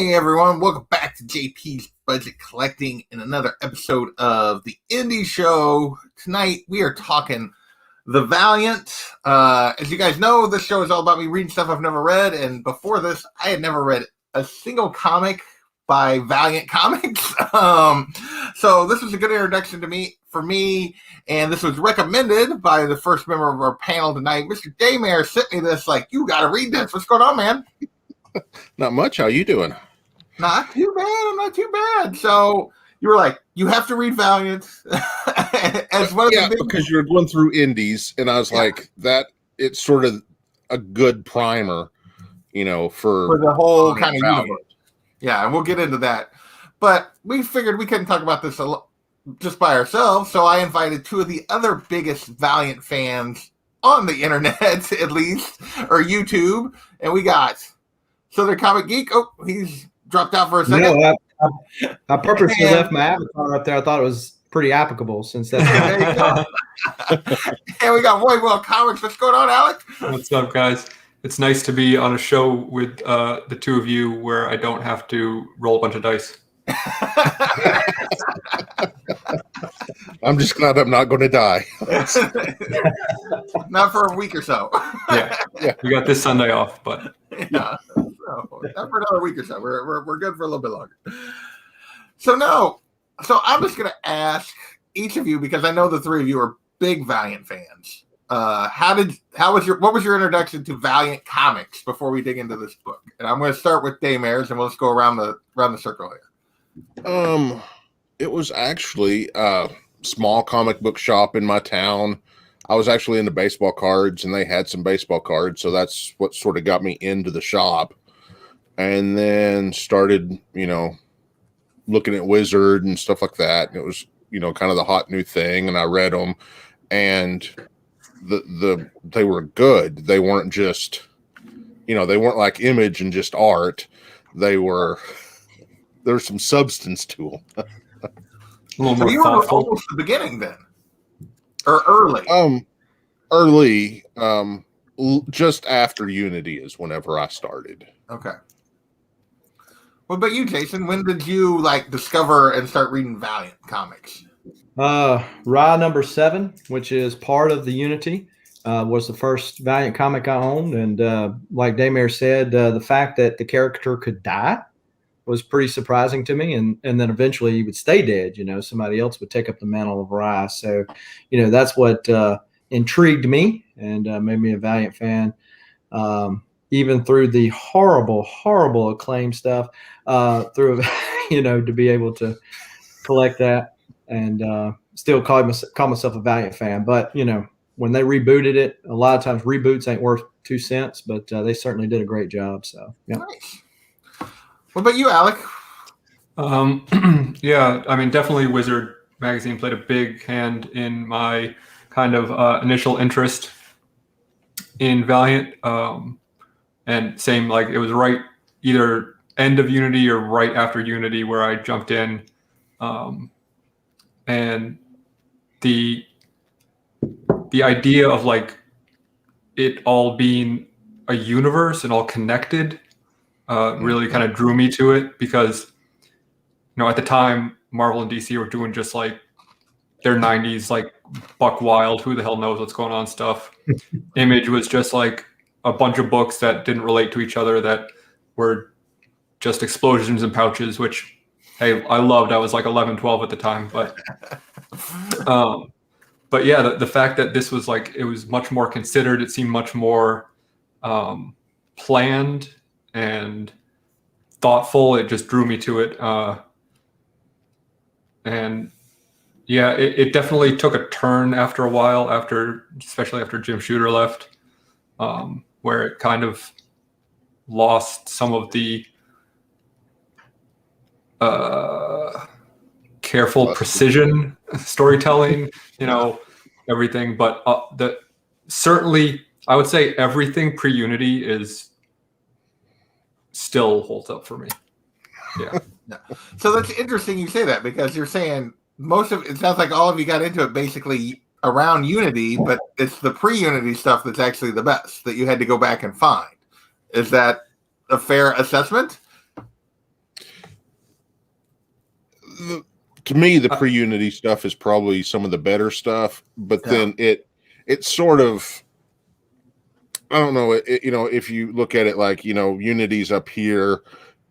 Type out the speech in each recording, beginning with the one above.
evening, everyone. Welcome back to JP's Budget Collecting in another episode of the Indie Show. Tonight, we are talking The Valiant. As you guys know, this show is all about me reading stuff I've never read, and before this, I had never read a single comic by Valiant Comics. So this was a good introduction for me, and this was recommended by the first member of our panel tonight. Mr. Daymare sent me this, like, you got to read this. What's going on, man? Not much. How you doing? Not too bad. I'm not too bad. So you were like, you have to read Valiant. As one of the big... because you're going through indies, and I was like, that it's sort of a good primer, for the whole kind of universe. Yeah, and we'll get into that. But we figured we couldn't talk about this just by ourselves, so I invited two of the other biggest Valiant fans on the internet, at least, or YouTube, and we got Southern Comic Geek. Oh, he's dropped out for a second. I purposely left my avatar up there. I thought it was pretty applicable since that's there you go. And we got Roy Well Comics. What's going on, Alex? What's up, guys? It's nice to be on a show with the two of you where I don't have to roll a bunch of dice. I'm just glad I'm not going to die. Not for a week or so. Yeah. We got this Sunday off, but yeah, not for another week or so. We're good for a little bit longer. So I'm just going to ask each of you, because I know the three of you are big Valiant fans. What was your introduction to Valiant Comics before we dig into this book? And I'm going to start with Daymare's, and we'll just go around the circle here. It was actually a small comic book shop in my town. I was actually into baseball cards, and they had some baseball cards, so that's what sort of got me into the shop. And then started, looking at Wizard and stuff like that. And it was, kind of the hot new thing, and I read them, and they were good. They weren't just, they weren't like Image and just art. There's some substance to them. A little more you thoughtful. Were almost the beginning then, or early? Early. Just after Unity is whenever I started. Okay. What about you, Jason? When did you discover and start reading Valiant Comics? Ra number 7, which is part of the Unity, was the first Valiant comic I owned. And like Daymare said, the fact that the character could die was pretty surprising to me. And then eventually he would stay dead. Somebody else would take up the mantle of Ra. So, that's what intrigued me and made me a Valiant fan. Even through the horrible acclaim stuff, to be able to collect that. And still call myself a Valiant fan. But, when they rebooted it, a lot of times reboots ain't worth 2 cents, but they certainly did a great job. So, yeah. Nice. What about you, Alec? Yeah, definitely Wizard magazine played a big hand in my kind of initial interest in Valiant. And same, it was right either end of Unity or right after Unity where I jumped in. And the idea of it all being a universe and all connected really kind of drew me to it, because at the time Marvel and DC were doing just their 90s buck wild, who the hell knows what's going on stuff. Image was just a bunch of books that didn't relate to each other, that were just explosions and pouches, which hey, I loved. I was 11, 12 at the time, but yeah, the fact that this was it was much more considered. It seemed much more planned and thoughtful. It just drew me to it. And yeah, it definitely took a turn after a while, especially after Jim Shooter left, where it kind of lost some of the careful precision storytelling, everything. But certainly, I would say everything pre-Unity still holds up for me. Yeah. So that's interesting you say that, because you're saying most of it sounds like all of you got into it basically around Unity, but it's the pre-Unity stuff that's actually the best that you had to go back and find. Is that a fair assessment? To me, the pre-Unity stuff is probably some of the better stuff, but then it sort of, I don't know, if you look at it like, Unity's up here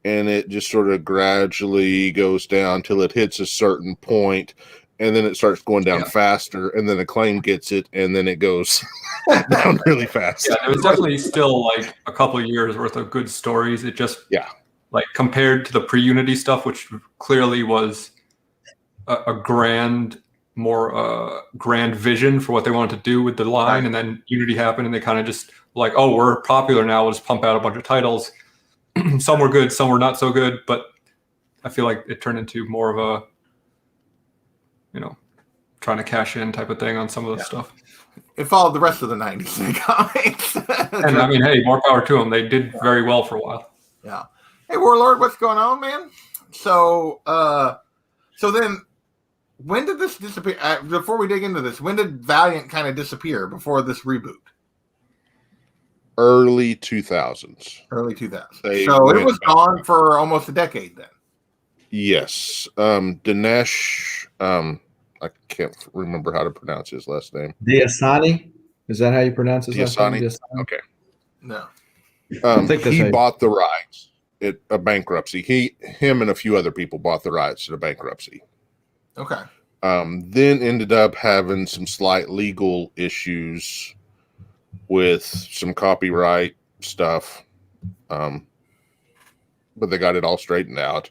and it just sort of gradually goes down till it hits a certain point, and then it starts going down faster, and then Acclaim gets it, and then it goes down really fast. Yeah, there was definitely still like a couple of years worth of good stories. It just, like compared to the pre-Unity stuff, which clearly was a grand vision for what they wanted to do with the line, and then Unity happened, and they kind of just like, oh, we're popular now, we'll just pump out a bunch of titles. Some were good, some were not so good, but I feel like it turned into more of a, trying to cash in type of thing on some of the stuff. It followed the rest of the 90s in comics. And I mean, hey, more power to them. They did very well for a while. Yeah. Hey, Warlord, what's going on, man? So then, when did this disappear? Before we dig into this, when did Valiant kind of disappear before this reboot? Early 2000s. Early 2000s. So it was gone for almost a decade then. Yes. Dinesh, I can't remember how to pronounce his last name. Diasani? Is that how you pronounce his last name? Diasani? Okay. No. He bought the rights at a bankruptcy. Him and a few other people bought the rights at a bankruptcy. Okay. Then ended up having some slight legal issues with some copyright stuff. But they got it all straightened out.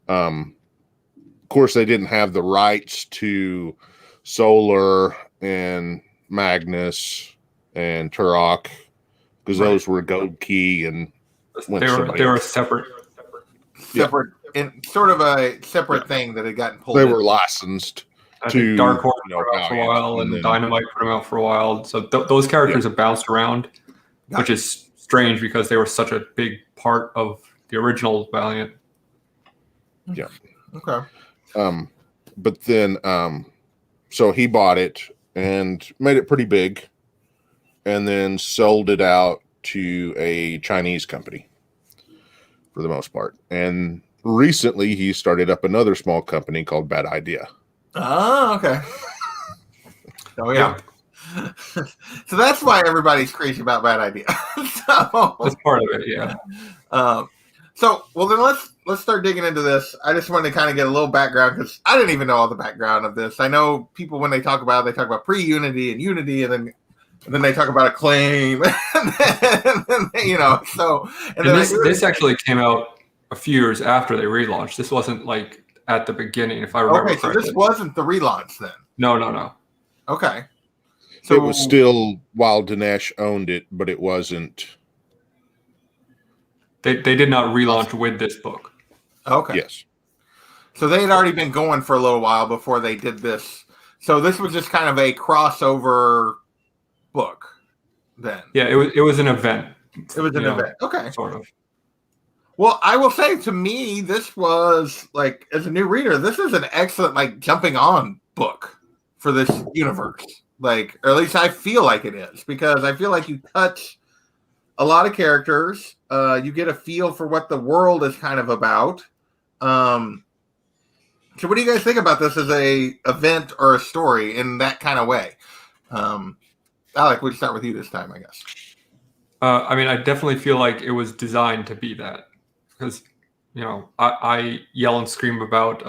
Of course, they didn't have the rights to Solar and Magnus and Turok because those were Gold Key and they were separate, in sort of a separate thing that had gotten pulled. They were licensed to Dark Horse put them out for a while, and Dynamite put them out for a while. So those characters have bounced around, which is strange because they were such a big part of the original Valiant. Yeah. Okay. But then, so he bought it and made it pretty big, and then sold it out to a Chinese company for the most part. And recently, he started up another small company called Bad Idea. Oh, okay. Oh, yeah. So that's why everybody's crazy about Bad Idea. That's part of it, yeah. Well, then let's start digging into this. I just wanted to kind of get a little background because I didn't even know all the background of this. I know people when they talk about pre-Unity and Unity, and then they talk about Acclaim, and this actually came out a few years after they relaunched. This wasn't like at the beginning, if I remember correctly. So this wasn't the relaunch then? No. Okay. So it was still while Dinesh owned it, but it wasn't. They did not relaunch with this book. Okay. Yes. So they had already been going for a little while before they did this. So this was just kind of a crossover book then. Yeah, it was an event. It was an event. Okay. Sort of. Well, I will say to me, this was like, as a new reader, this is an excellent like jumping on book for this universe. Like, or at least I feel like it is, because I feel like you touch a lot of characters. You get a feel for what the world is kind of about. So what do you guys think about this as a event or a story in that kind of way? Alec, we'll start with you this time, I guess. I mean, I definitely feel like it was designed to be that, because, I yell and scream about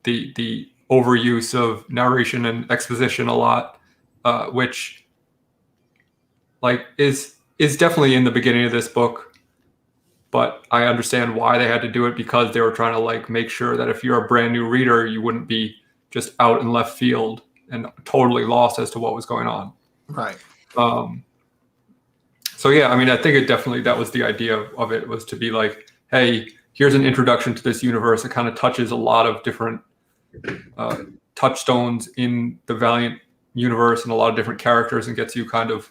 the overuse of narration and exposition a lot, which like is definitely in the beginning of this book, but I understand why they had to do it, because they were trying to like make sure that if you're a brand new reader, you wouldn't be just out in left field and totally lost as to what was going on. Right. So yeah, I mean, I think that was the idea of it, was to be like, hey, here's an introduction to this universe that kind of touches a lot of different touchstones in the Valiant universe and a lot of different characters, and gets you kind of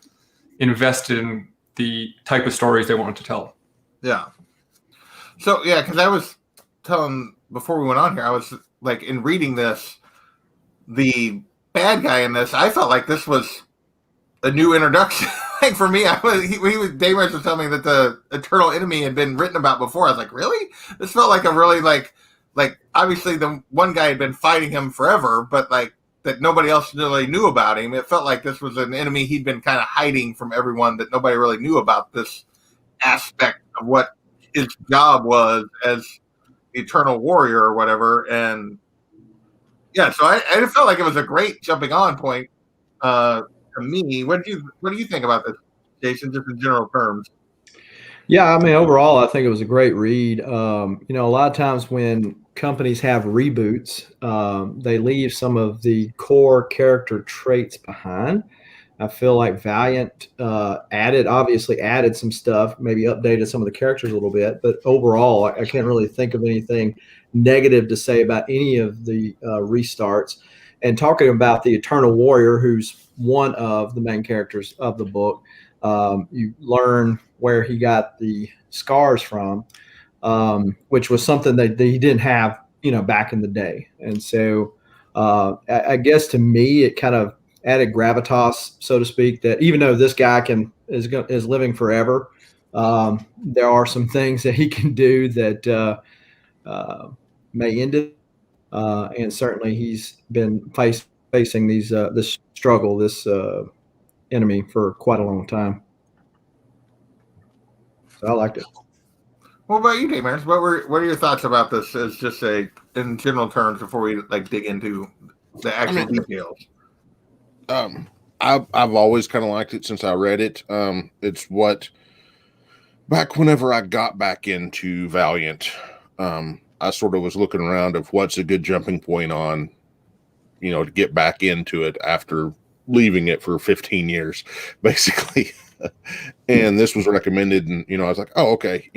invested in the type of stories they wanted to tell. Yeah. So yeah, because I was telling before we went on here, I was like, in reading this, the bad guy in this, I felt like this was a new introduction. Like for me, Damers was telling me that the Eternal Enemy had been written about before. I was like, really? This felt like a really like like obviously the one guy had been fighting him forever, but like that nobody else really knew about him. It felt like this was an enemy he'd been kind of hiding from everyone, that nobody really knew about this aspect of what his job was as Eternal Warrior or whatever. And yeah, so I felt like it was a great jumping on point to me. What do you think about this, Jason, just in general terms? Yeah, I mean, overall, I think it was a great read. A lot of times when companies have reboots, they leave some of the core character traits behind. I feel like Valiant obviously added some stuff, maybe updated some of the characters a little bit, but overall, I can't really think of anything negative to say about any of the restarts. And talking about the Eternal Warrior, who's one of the main characters of the book, you learn where he got the scars from, which was something that he didn't have, back in the day. And so I guess to me, it kind of added gravitas, so to speak, that even though this guy is living forever, there are some things that he can do that may end it. And certainly he's been facing this struggle, this enemy for quite a long time. So I liked it. What about you, Damers? What are your thoughts about this as just in general terms before we like dig into the actual details? I've always kind of liked it since I read it. It's what back whenever I got back into Valiant, I sort of was looking around of what's a good jumping point on, to get back into it after leaving it for 15 years, basically. And this was recommended, and I was like, oh, okay,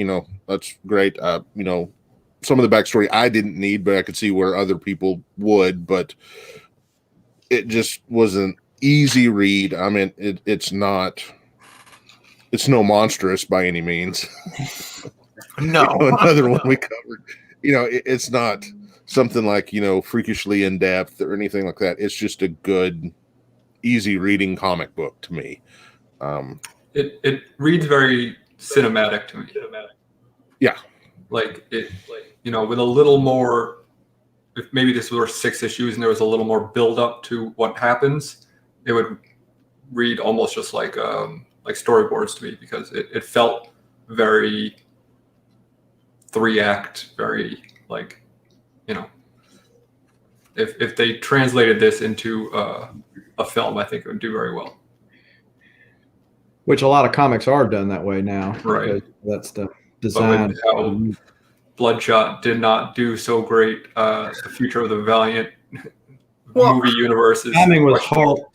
that's great. Some of the backstory I didn't need, but I could see where other people would. But it just was an easy read. I mean, it's no monstrous by any means. No, another one we covered. It's not something like freakishly in depth or anything like that. It's just a good, easy reading comic book to me. It reads very cinematic to me. Yeah, with a little more. If maybe this were 6 issues and there was a little more build up to what happens, it would read almost just like storyboards to me, because it felt very 3-act, very if they translated this into a film, I think it would do very well. Which a lot of comics are done that way now. Right. That's the design. But with how Bloodshot did not do so great, the future of the Valiant movie universe is timing was horrible.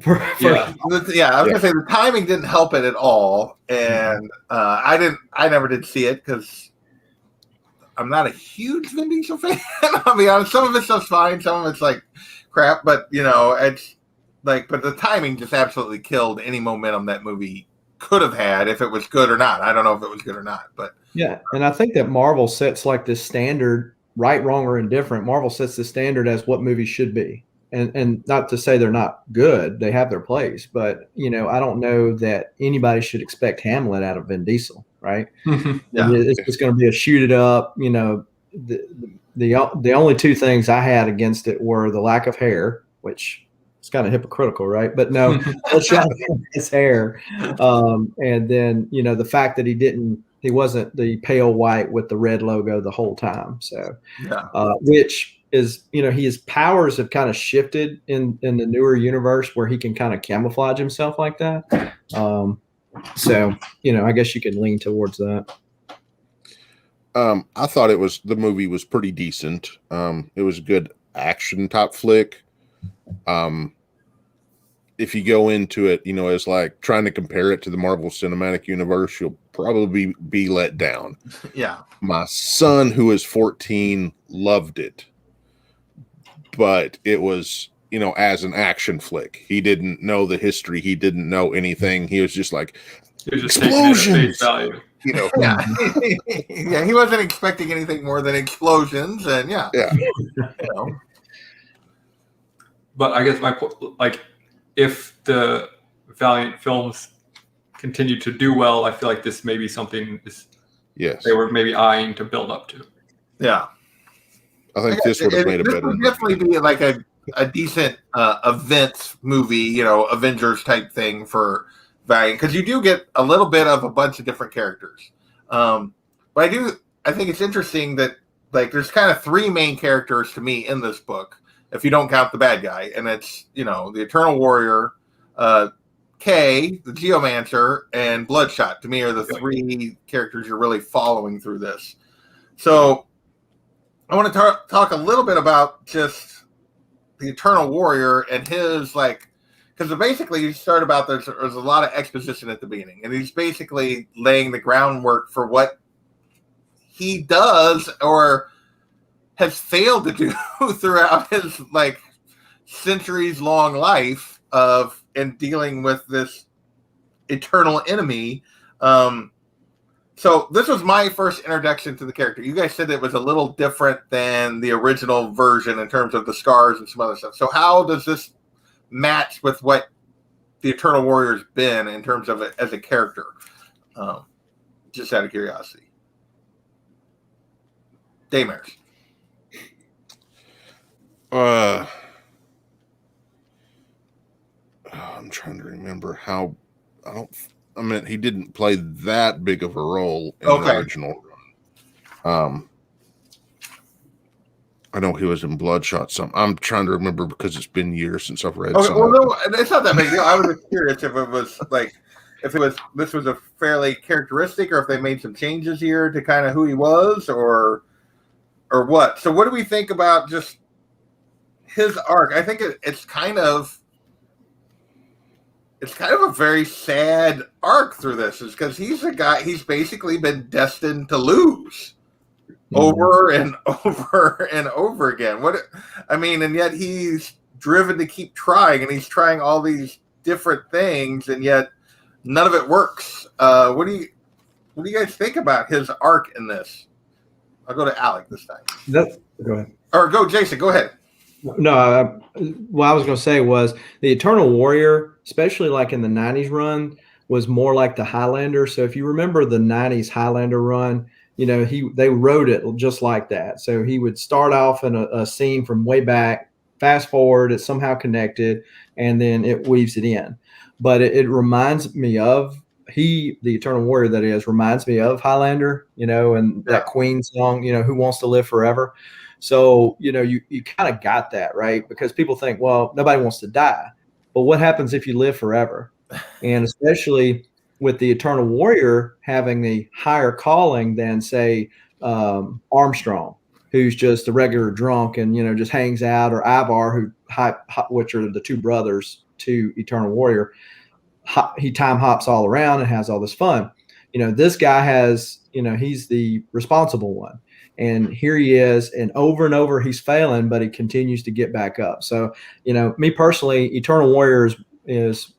I was gonna say the timing didn't help it at all, and I never did see it because I'm not a huge Vin Diesel fan. I'll be honest. Some of it's just fine, some of it's like crap, but it's like, but the timing just absolutely killed any momentum that movie could have had if it was good or not. I don't know if it was good or not, but yeah. And I think that Marvel sets like this standard, right, wrong, or indifferent. Marvel sets the standard as what movies should be. And not to say they're not good, they have their place, but I don't know that anybody should expect Hamlet out of Vin Diesel, right? Yeah. It's just going to be a shoot it up. The only 2 things I had against it were the lack of hair, which is kind of hypocritical, right? But no, shot his hair, and then the fact that he wasn't the pale white with the red logo the whole time. So, which is, his powers have kind of shifted in the newer universe where he can kind of camouflage himself like that. So, I guess you can lean towards that. I thought the movie was pretty decent. It was a good action type flick. If you go into it, as like trying to compare it to the Marvel Cinematic Universe, you'll probably be let down. Yeah. My son, who is 14, loved it. But it was, as an action flick. He didn't know the history. He didn't know anything. He was just like, explosions. Yeah. Yeah, he wasn't expecting anything more than explosions, and yeah. But I guess my point, if the Valiant films continue to do well, I feel like this may be something they were maybe eyeing to build up to. Yeah. I think this would have made a this better would movie. definitely be like a decent events movie, you know, Avengers type thing for Valiant, because you do get a little bit of a bunch of different characters. But I think it's interesting that like there's kind of three main characters to me in this book, if you don't count the bad guy, and it's, you know, the Eternal Warrior, Kay, the Geomancer, and Bloodshot. To me, are the three characters you're really following through this. So I want to talk a little bit about just the Eternal Warrior and his, like, because basically you start about there's a lot of exposition at the beginning, and he's basically laying the groundwork for what he does or has failed to do throughout his like centuries long life of in dealing with this eternal enemy. So this was my first introduction to the character. You guys said it was a little different than the original version in terms of the scars and some other stuff. So how does this match with what the Eternal Warrior's been in terms of it as a character? Just out of curiosity. Daymers. I'm trying to remember how. I mean, he didn't play that big of a role in the original run. I know he was in Bloodshot. I'm trying to remember because it's been years since I've read. Okay, well, no, it's not that big deal. I was just curious if it was like, this was a fairly characteristic, or if they made some changes here to kind of who he was, or what. So, what do we think about just his arc? I think it's kind of a very sad arc through this, is because he's a guy, he's basically been destined to lose over and over and over again. And yet he's driven to keep trying, and he's trying all these different things, and yet none of it works. What do you guys think about his arc in this? I'll go to Alec this time. Go ahead. Or go, Jason, go ahead. No, what I was going to say was the Eternal Warrior, especially like in the 90s run, was more like the Highlander. So if you remember the 90s Highlander run, you know, they wrote it just like that. So he would start off in a scene from way back, fast forward, it's somehow connected, and then it weaves it in. But it reminds me of the Eternal Warrior, that is, reminds me of Highlander, you know, and that Queen song, you know, Who Wants to Live Forever. So, you know, you kind of got that, right? Because people think, well, nobody wants to die. But what happens if you live forever? And especially with the Eternal Warrior having the higher calling than, say, Armstrong, who's just a regular drunk and, you know, just hangs out, or Ivar, which are the two brothers to Eternal Warrior. He time hops all around and has all this fun. You know, this guy has, you know, he's the responsible one. And here he is, and over he's failing, but he continues to get back up. So, you know, me personally, Eternal Warriors is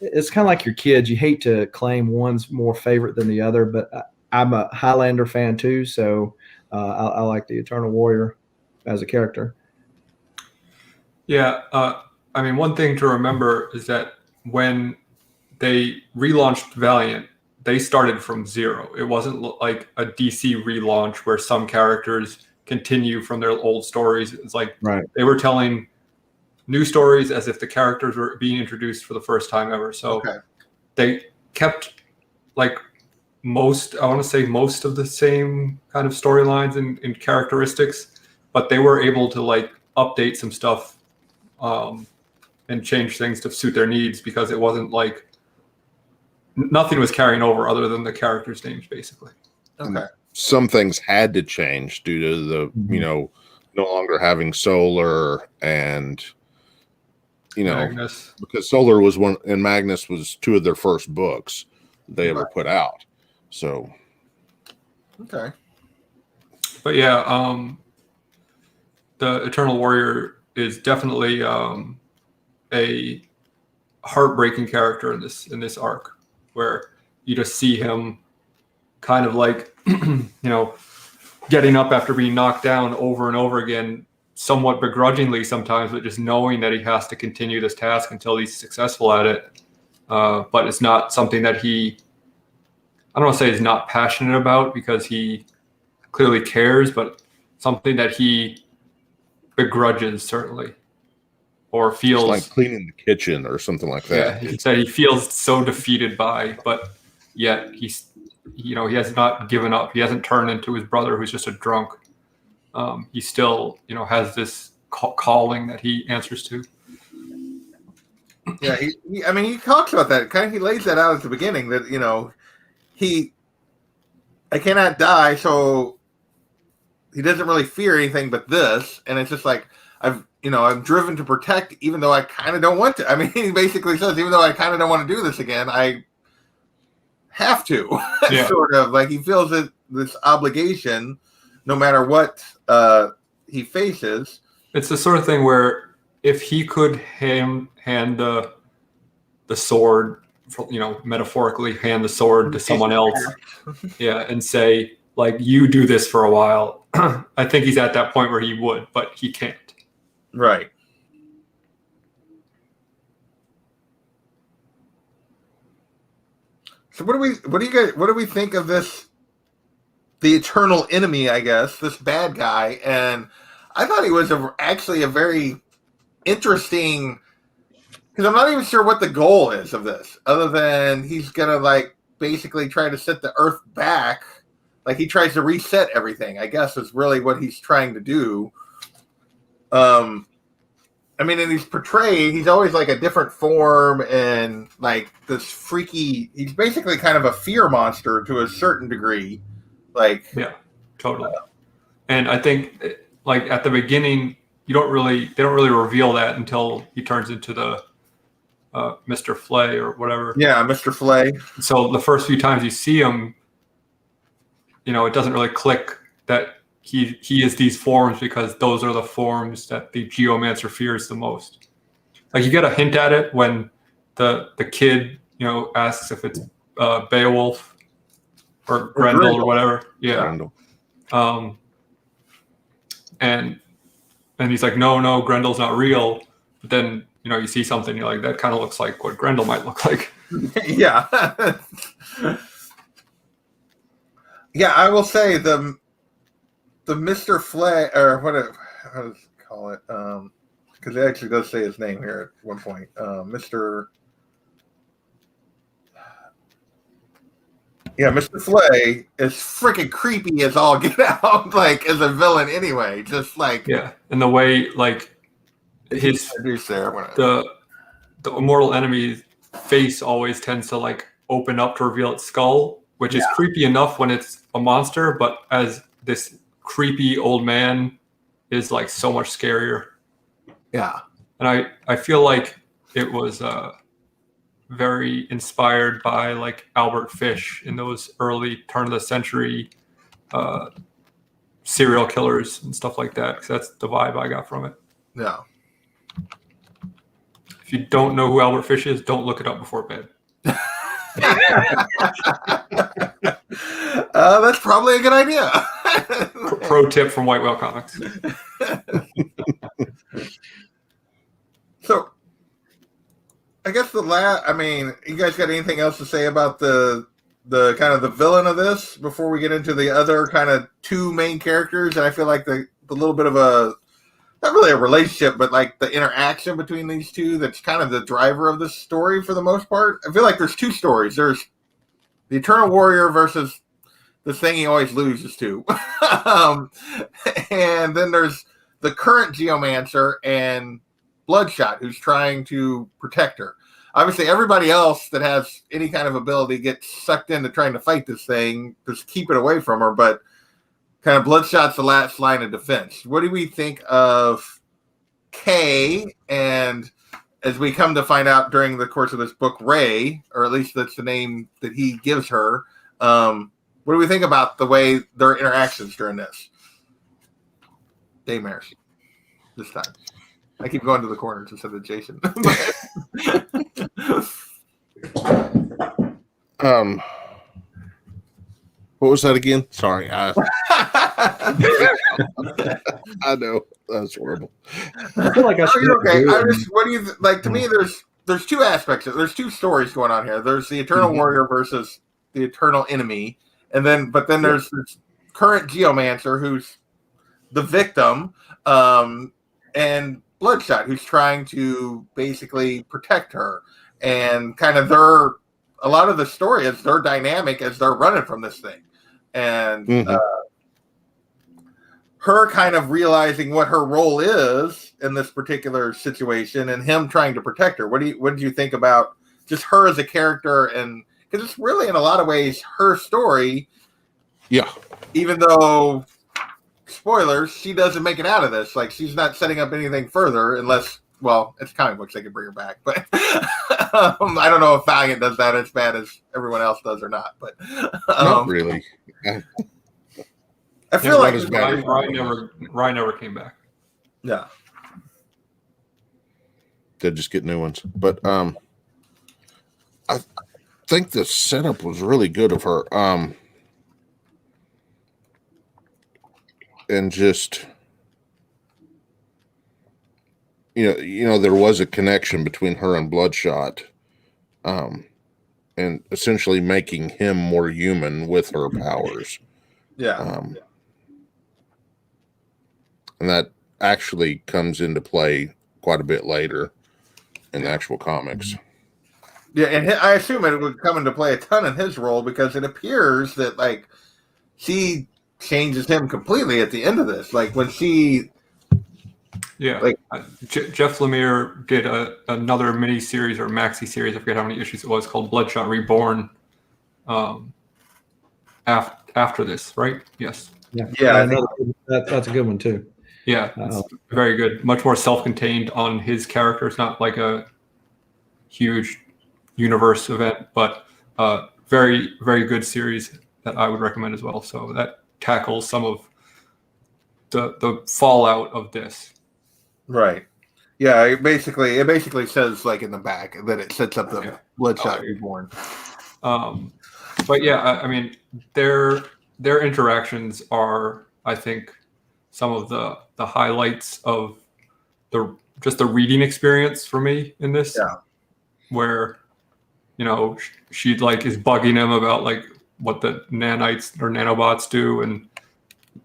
it's kind of like your kids. You hate to claim one's more favorite than the other, but I'm a Highlander fan too, so I like the Eternal Warrior as a character. Yeah, I mean, one thing to remember is that when they relaunched Valiant, they started from zero. It wasn't like a DC relaunch where some characters continue from their old stories. It's like They were telling new stories as if the characters were being introduced for the first time ever. So they kept like most of the same kind of storylines and characteristics, but they were able to like update some stuff and change things to suit their needs, because it wasn't like nothing was carrying over other than the characters' names, basically. Okay. Some things had to change due to the, you know, no longer having Solar and, you know, Magnus. Because Solar was one and Magnus was two of their first books they ever put out. So. Okay. But yeah, the Eternal Warrior is definitely a heartbreaking character in this arc, where you just see him kind of like, you know, getting up after being knocked down over and over again, somewhat begrudgingly sometimes, but just knowing that he has to continue this task until he's successful at it. But it's not something that I don't want to say he's not passionate about, because he clearly cares, but something that he begrudges, certainly, or feels It's like cleaning the kitchen or something like that. Yeah, he said he feels so defeated by, but yet he has not given up. He hasn't turned into his brother, who's just a drunk. He still, has this calling that he answers to. Yeah, he talks about that. Kind of, he lays that out at the beginning that I cannot die, so he doesn't really fear anything but this, and it's just like I'm driven to protect, even though I kind of don't want to. I mean, he basically says, even though I kind of don't want to do this again, I have to. Yeah. Sort of like he feels this obligation, no matter what he faces. It's the sort of thing where if he could hand the sword, metaphorically hand the sword to someone else, and say, like, you do this for a while, I think he's at that point where he would, but he can't. Right. So what do we think of this, the eternal enemy, I guess, this bad guy? And I thought he was actually a very interesting, because I'm not even sure what the goal is of this, other than he's gonna like basically try to set the earth back. Like he tries to reset everything, I guess, is really what he's trying to do. And he's portrayed, he's always like a different form and like this freaky, he's basically kind of a fear monster to a certain degree. Like, yeah, totally. And I think like at the beginning, they don't really reveal that until he turns into the Mr. Flay or whatever. Yeah, Mr. Flay. So the first few times you see him, it doesn't really click that he is these forms, because those are the forms that the geomancer fears the most. Like you get a hint at it when the kid, asks if it's Beowulf or Grendel or whatever. Yeah. Grendel. And he's like, no, Grendel's not real. But then, you see something, you're like, that kind of looks like what Grendel might look like. Yeah. Yeah, I will say the Mr. Flay, or how does it call it? Because it actually does say his name here at one point. Mr. Flay is freaking creepy as all get out, like as a villain anyway. Just like, yeah, and the way like his the immortal enemy's face always tends to like open up to reveal its skull, which is creepy enough when it's a monster, but as this creepy old man is like so much scarier. Yeah. And I feel like it was very inspired by like Albert Fish in those early turn of the century serial killers and stuff like that, because that's the vibe I got from it. Yeah. If you don't know who Albert Fish is, don't look it up before bed. That's probably a good idea. Pro tip from White Whale Comics. So, I guess you guys got anything else to say about the kind of the villain of this before we get into the other kind of two main characters? And I feel like the little bit of a, not really a relationship, but like the interaction between these two, that's kind of the driver of this story for the most part. I feel like there's two stories. There's the Eternal Warrior versus the thing he always loses to. And then there's the current Geomancer and Bloodshot, who's trying to protect her. Obviously, everybody else that has any kind of ability gets sucked into trying to fight this thing, just keep it away from her, but kind of Bloodshot's the last line of defense. What do we think of Kay, and as we come to find out during the course of this book, Ray, or at least that's the name that he gives her. What do we think about the way their interactions during this? Daymares, this time. I keep going to the corners instead of Jason. What was that again? Sorry. I know. That's horrible. I feel like you're okay. What do you like? To me, there's two aspects. There's two stories going on here. There's the Eternal Warrior versus the Eternal Enemy, but then there's this current Geomancer who's the victim, and Bloodshot, who's trying to basically protect her, and kind of a lot of the story is their dynamic as they're running from this thing, and her kind of realizing what her role is in this particular situation, and him trying to protect her. What did you think about just her as a character? And because it's really in a lot of ways her story. Yeah. Even though, spoilers, she doesn't make it out of this. Like, she's not setting up anything further unless, well, it's comic books, they can bring her back. But I don't know if Valiant does that as bad as everyone else does or not. But not really. I feel like Ryan never came back. Yeah. They'd just get new ones. But I think the setup was really good of her. And just there was a connection between her and Bloodshot, and essentially making him more human with her powers. Yeah. And that actually comes into play quite a bit later in the actual comics. Yeah, and I assume it would come into play a ton in his role, because it appears that, like, she changes him completely at the end of this. Like, when she... Yeah, like, Jeff Lemire did another mini-series or maxi-series, I forget how many issues it was, called Bloodshot Reborn after this, right? Yes. Yeah, that's a good one, too. Yeah, it's very good. Much more self-contained on his character. It's not like a huge universe event, but very, very good series that I would recommend as well. So that tackles some of the fallout of this. Right. Yeah, it basically says, like, in the back that it sets up the Bloodshot Reborn. But yeah, I mean, their interactions are, I think, some of the highlights of the reading experience for me in this. Yeah. Where, she like is bugging him about like what the nanites or nanobots do, and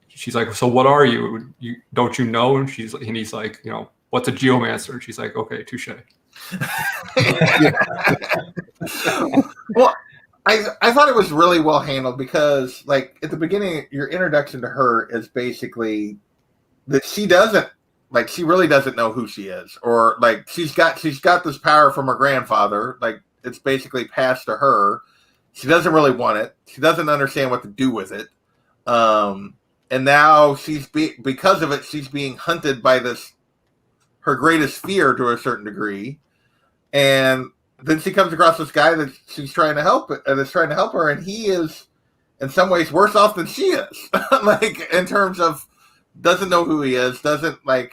she's like, "So what are you? Don't you know?" And he's like, "What's a geomancer?" And she's like, "Okay, touche." Well, I thought it was really well handled, because, like, at the beginning, your introduction to her is basically that she really doesn't know who she is, or like she's got this power from her grandfather. Like, it's basically passed to her. She doesn't really want it. She doesn't understand what to do with it. And now because of it, she's being hunted by her greatest fear to a certain degree. And then she comes across this guy that she's trying to help, and is trying to help her, and he is in some ways worse off than she is. Like, in terms of doesn't know who he is, doesn't like.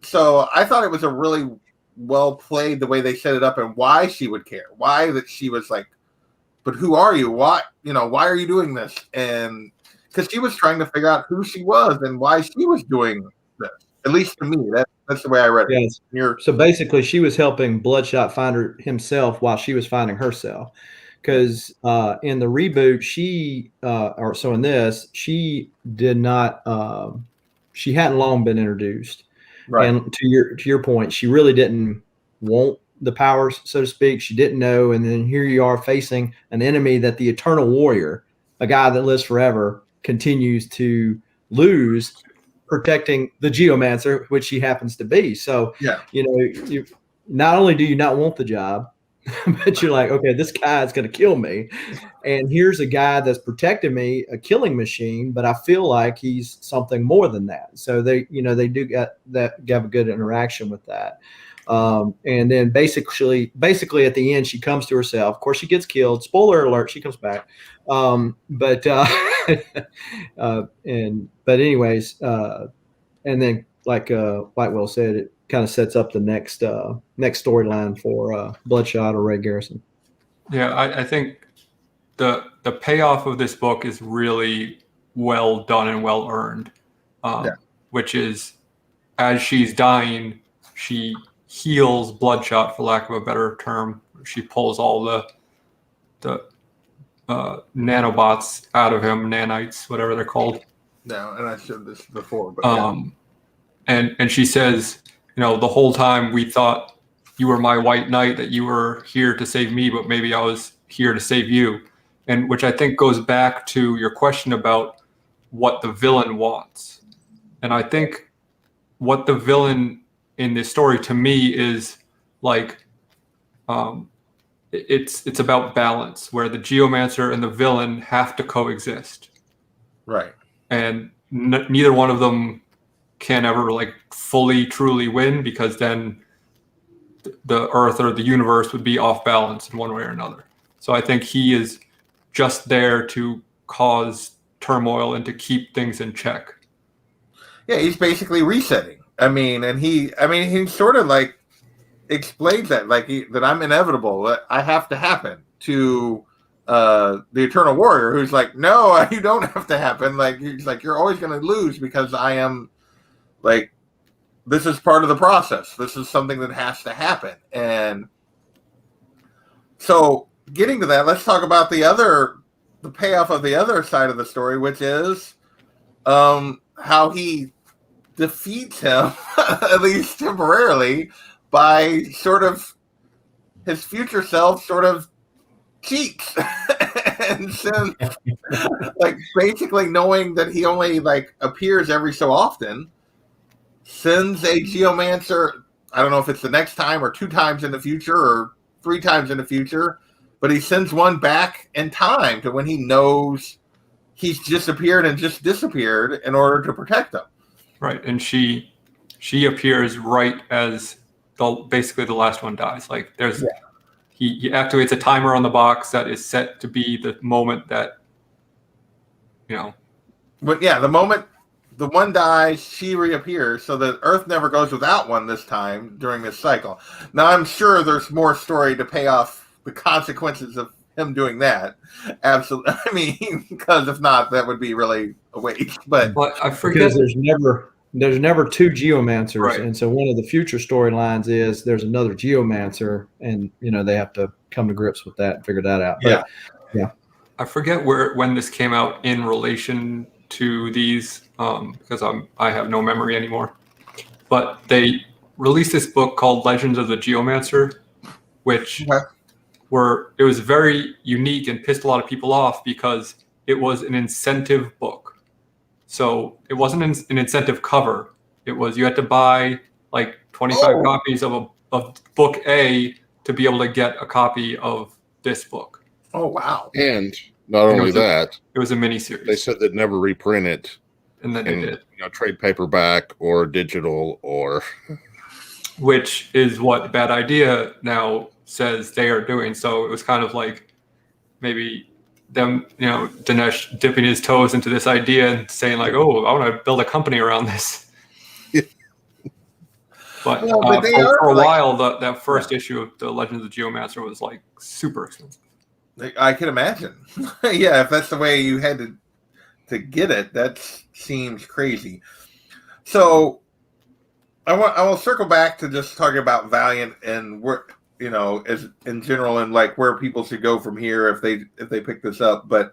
So I thought it was a really well played the way they set it up, and why she would care, why that she was like, but who are you? Why are you doing this? And because she was trying to figure out who she was and why she was doing this. At least to me, that's the way I read it. Yes. So basically, she was helping Bloodshot find himself while she was finding herself. Because in the reboot, in this, she did not. She hadn't long been introduced, right. And to your point, she really didn't want the powers, so to speak. She didn't know, and then here you are facing an enemy that the Eternal Warrior, a guy that lives forever, continues to lose, protecting the Geomancer, which he happens to be. So, you not only do you not want the job, but you're like, okay, this guy is going to kill me. And here's a guy that's protecting me, a killing machine, but I feel like he's something more than that. So they do have a good interaction with that. And then basically at the end, she comes to herself. Of course, she gets killed. Spoiler alert, she comes back. But anyways, and then like Will said, it kind of sets up the next storyline for Bloodshot or Ray Garrison. Yeah, I think the payoff of this book is really well done and well earned. Which is, as she's dying, she heals Bloodshot, for lack of a better term. She pulls all the nanobots out of him, nanites, whatever they're called. No, and I said this before, but and she says, the whole time we thought you were my white knight, that you were here to save me, but maybe I was here to save you. And which I think goes back to your question about what the villain wants. And I think what the villain in this story to me is like, it's about balance, where the geomancer and the villain have to coexist. right. And neither one of them can ever like fully truly win, because then the earth or the universe would be off balance in one way or another. So I think he is just there to cause turmoil and to keep things in check. Yeah, he's basically resetting. And he sort of like explains that, like that I'm inevitable, that I have to happen to the Eternal Warrior, who's like, no, you don't have to happen. Like he's like, you're always going to lose because I am like, this is part of the process. This is something that has to happen. And so getting to that, let's talk about the payoff of the other side of the story, which is how he defeats him, at least temporarily, by sort of his future self sort of cheats and sends, like basically knowing that he only like appears every so often, sends a geomancer. I don't know if it's the next time or 2 times in the future or 3 times in the future, but he sends one back in time to when he knows he's disappeared and just disappeared in order to protect them. Right, and she appears right as basically the last one dies. Like there's he activates a timer on the box that is set to be the moment that But yeah, the moment the one dies, she reappears, so the Earth never goes without one this time during this cycle. Now, I'm sure there's more story to pay off the consequences of him doing that. Absolutely. I mean, because if not, that would be really a waste. But I forget, because there's never 2 geomancers, right. And so one of the future storylines is there's another geomancer, and they have to come to grips with that and figure that out. Yeah. Yeah. I forget when this came out in relation to these, because I have no memory anymore. But they released this book called Legends of the Geomancer, which it was very unique and pissed a lot of people off because it was an incentive book. So it wasn't an incentive cover. It was, you had to buy like 25 copies of book A to be able to get a copy of this book. Oh, wow. And not only that, it was a mini-series. They said they'd never reprint it. And then they did. Trade paperback or digital or... Which is what Bad Idea now says they are doing. So it was kind of like maybe them, Dinesh dipping his toes into this idea and saying like, oh, I want to build a company around this. But for a while, that first issue of the Legends of the Geomancer was like super expensive. I can imagine. Yeah, if that's the way you had to get it, that seems crazy. So I will circle back to just talking about Valiant and where, as in general, and like where people should go from here if they pick this up. But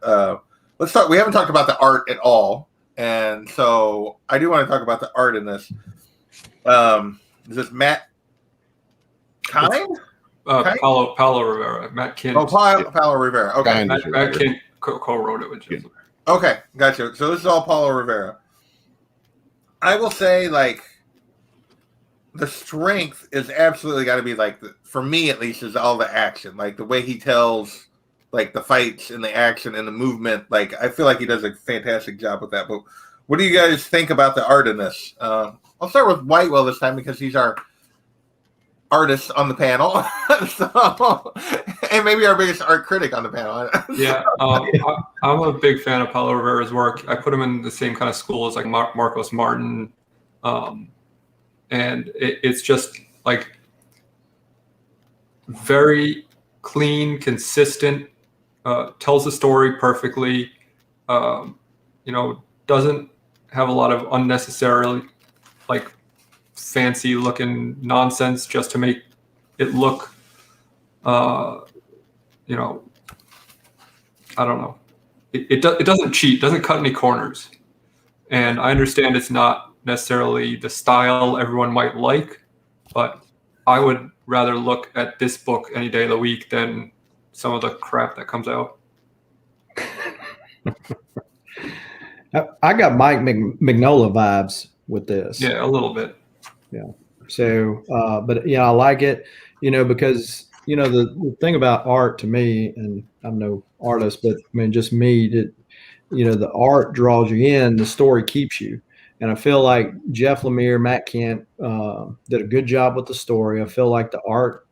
let's talk. We haven't talked about the art at all, and so I do want to talk about the art in this. Is this Matt Kine? Paulo Rivera, Matt Kint. Oh, Paulo Rivera. Okay, Matt Kint co-wrote it with Jim. Okay, gotcha. So this is all Paulo Rivera. I will say, like, the strength is absolutely got to be like, for me at least, is all the action, like the way he tells, like the fights and the action and the movement. Like, I feel like he does a fantastic job with that. But what do you guys think about the art in this? I'll start with Whitewell this time because he's our artist on the panel, and maybe our biggest art critic on the panel. Yeah, I'm a big fan of Paulo Rivera's work. I put him in the same kind of school as like Marcos Martin, and it's just like very clean, consistent, tells the story perfectly. Doesn't have a lot of unnecessarily like fancy looking nonsense just to make it look I don't know, it doesn't cheat, doesn't cut any corners, And I understand it's not necessarily the style everyone might like, but I would rather look at this book any day of the week than some of the crap that comes out. I got Mike Mignola vibes with this. Yeah, a little bit. So, but I like it, because the thing about art to me, and I'm no artist, but I mean just me, that the art draws you in, the story keeps you, and I feel like Jeff Lemire, Matt Kent did a good job with the story. I feel like the art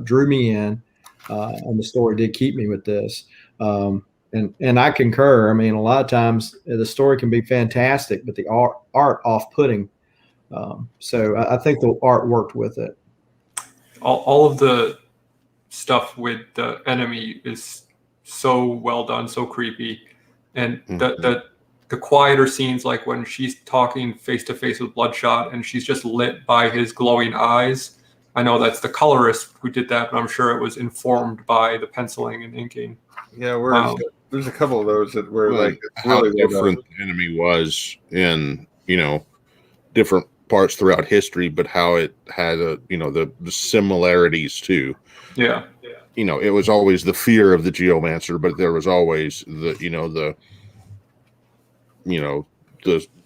drew me in, and the story did keep me with this. And I concur. I mean, a lot of times the story can be fantastic, but the art off-putting. So I think the art worked with it. All of the stuff with the enemy is so well done, so creepy, and the quieter scenes, like when she's talking face to face with Bloodshot and she's just lit by his glowing eyes. I know that's the colorist who did that, but I'm sure it was informed by the penciling and inking. Yeah, there's a couple of those that were like how really different the enemy was in different parts throughout history, but how it had the similarities too. Yeah. It was always the fear of the geomancer, but there was always the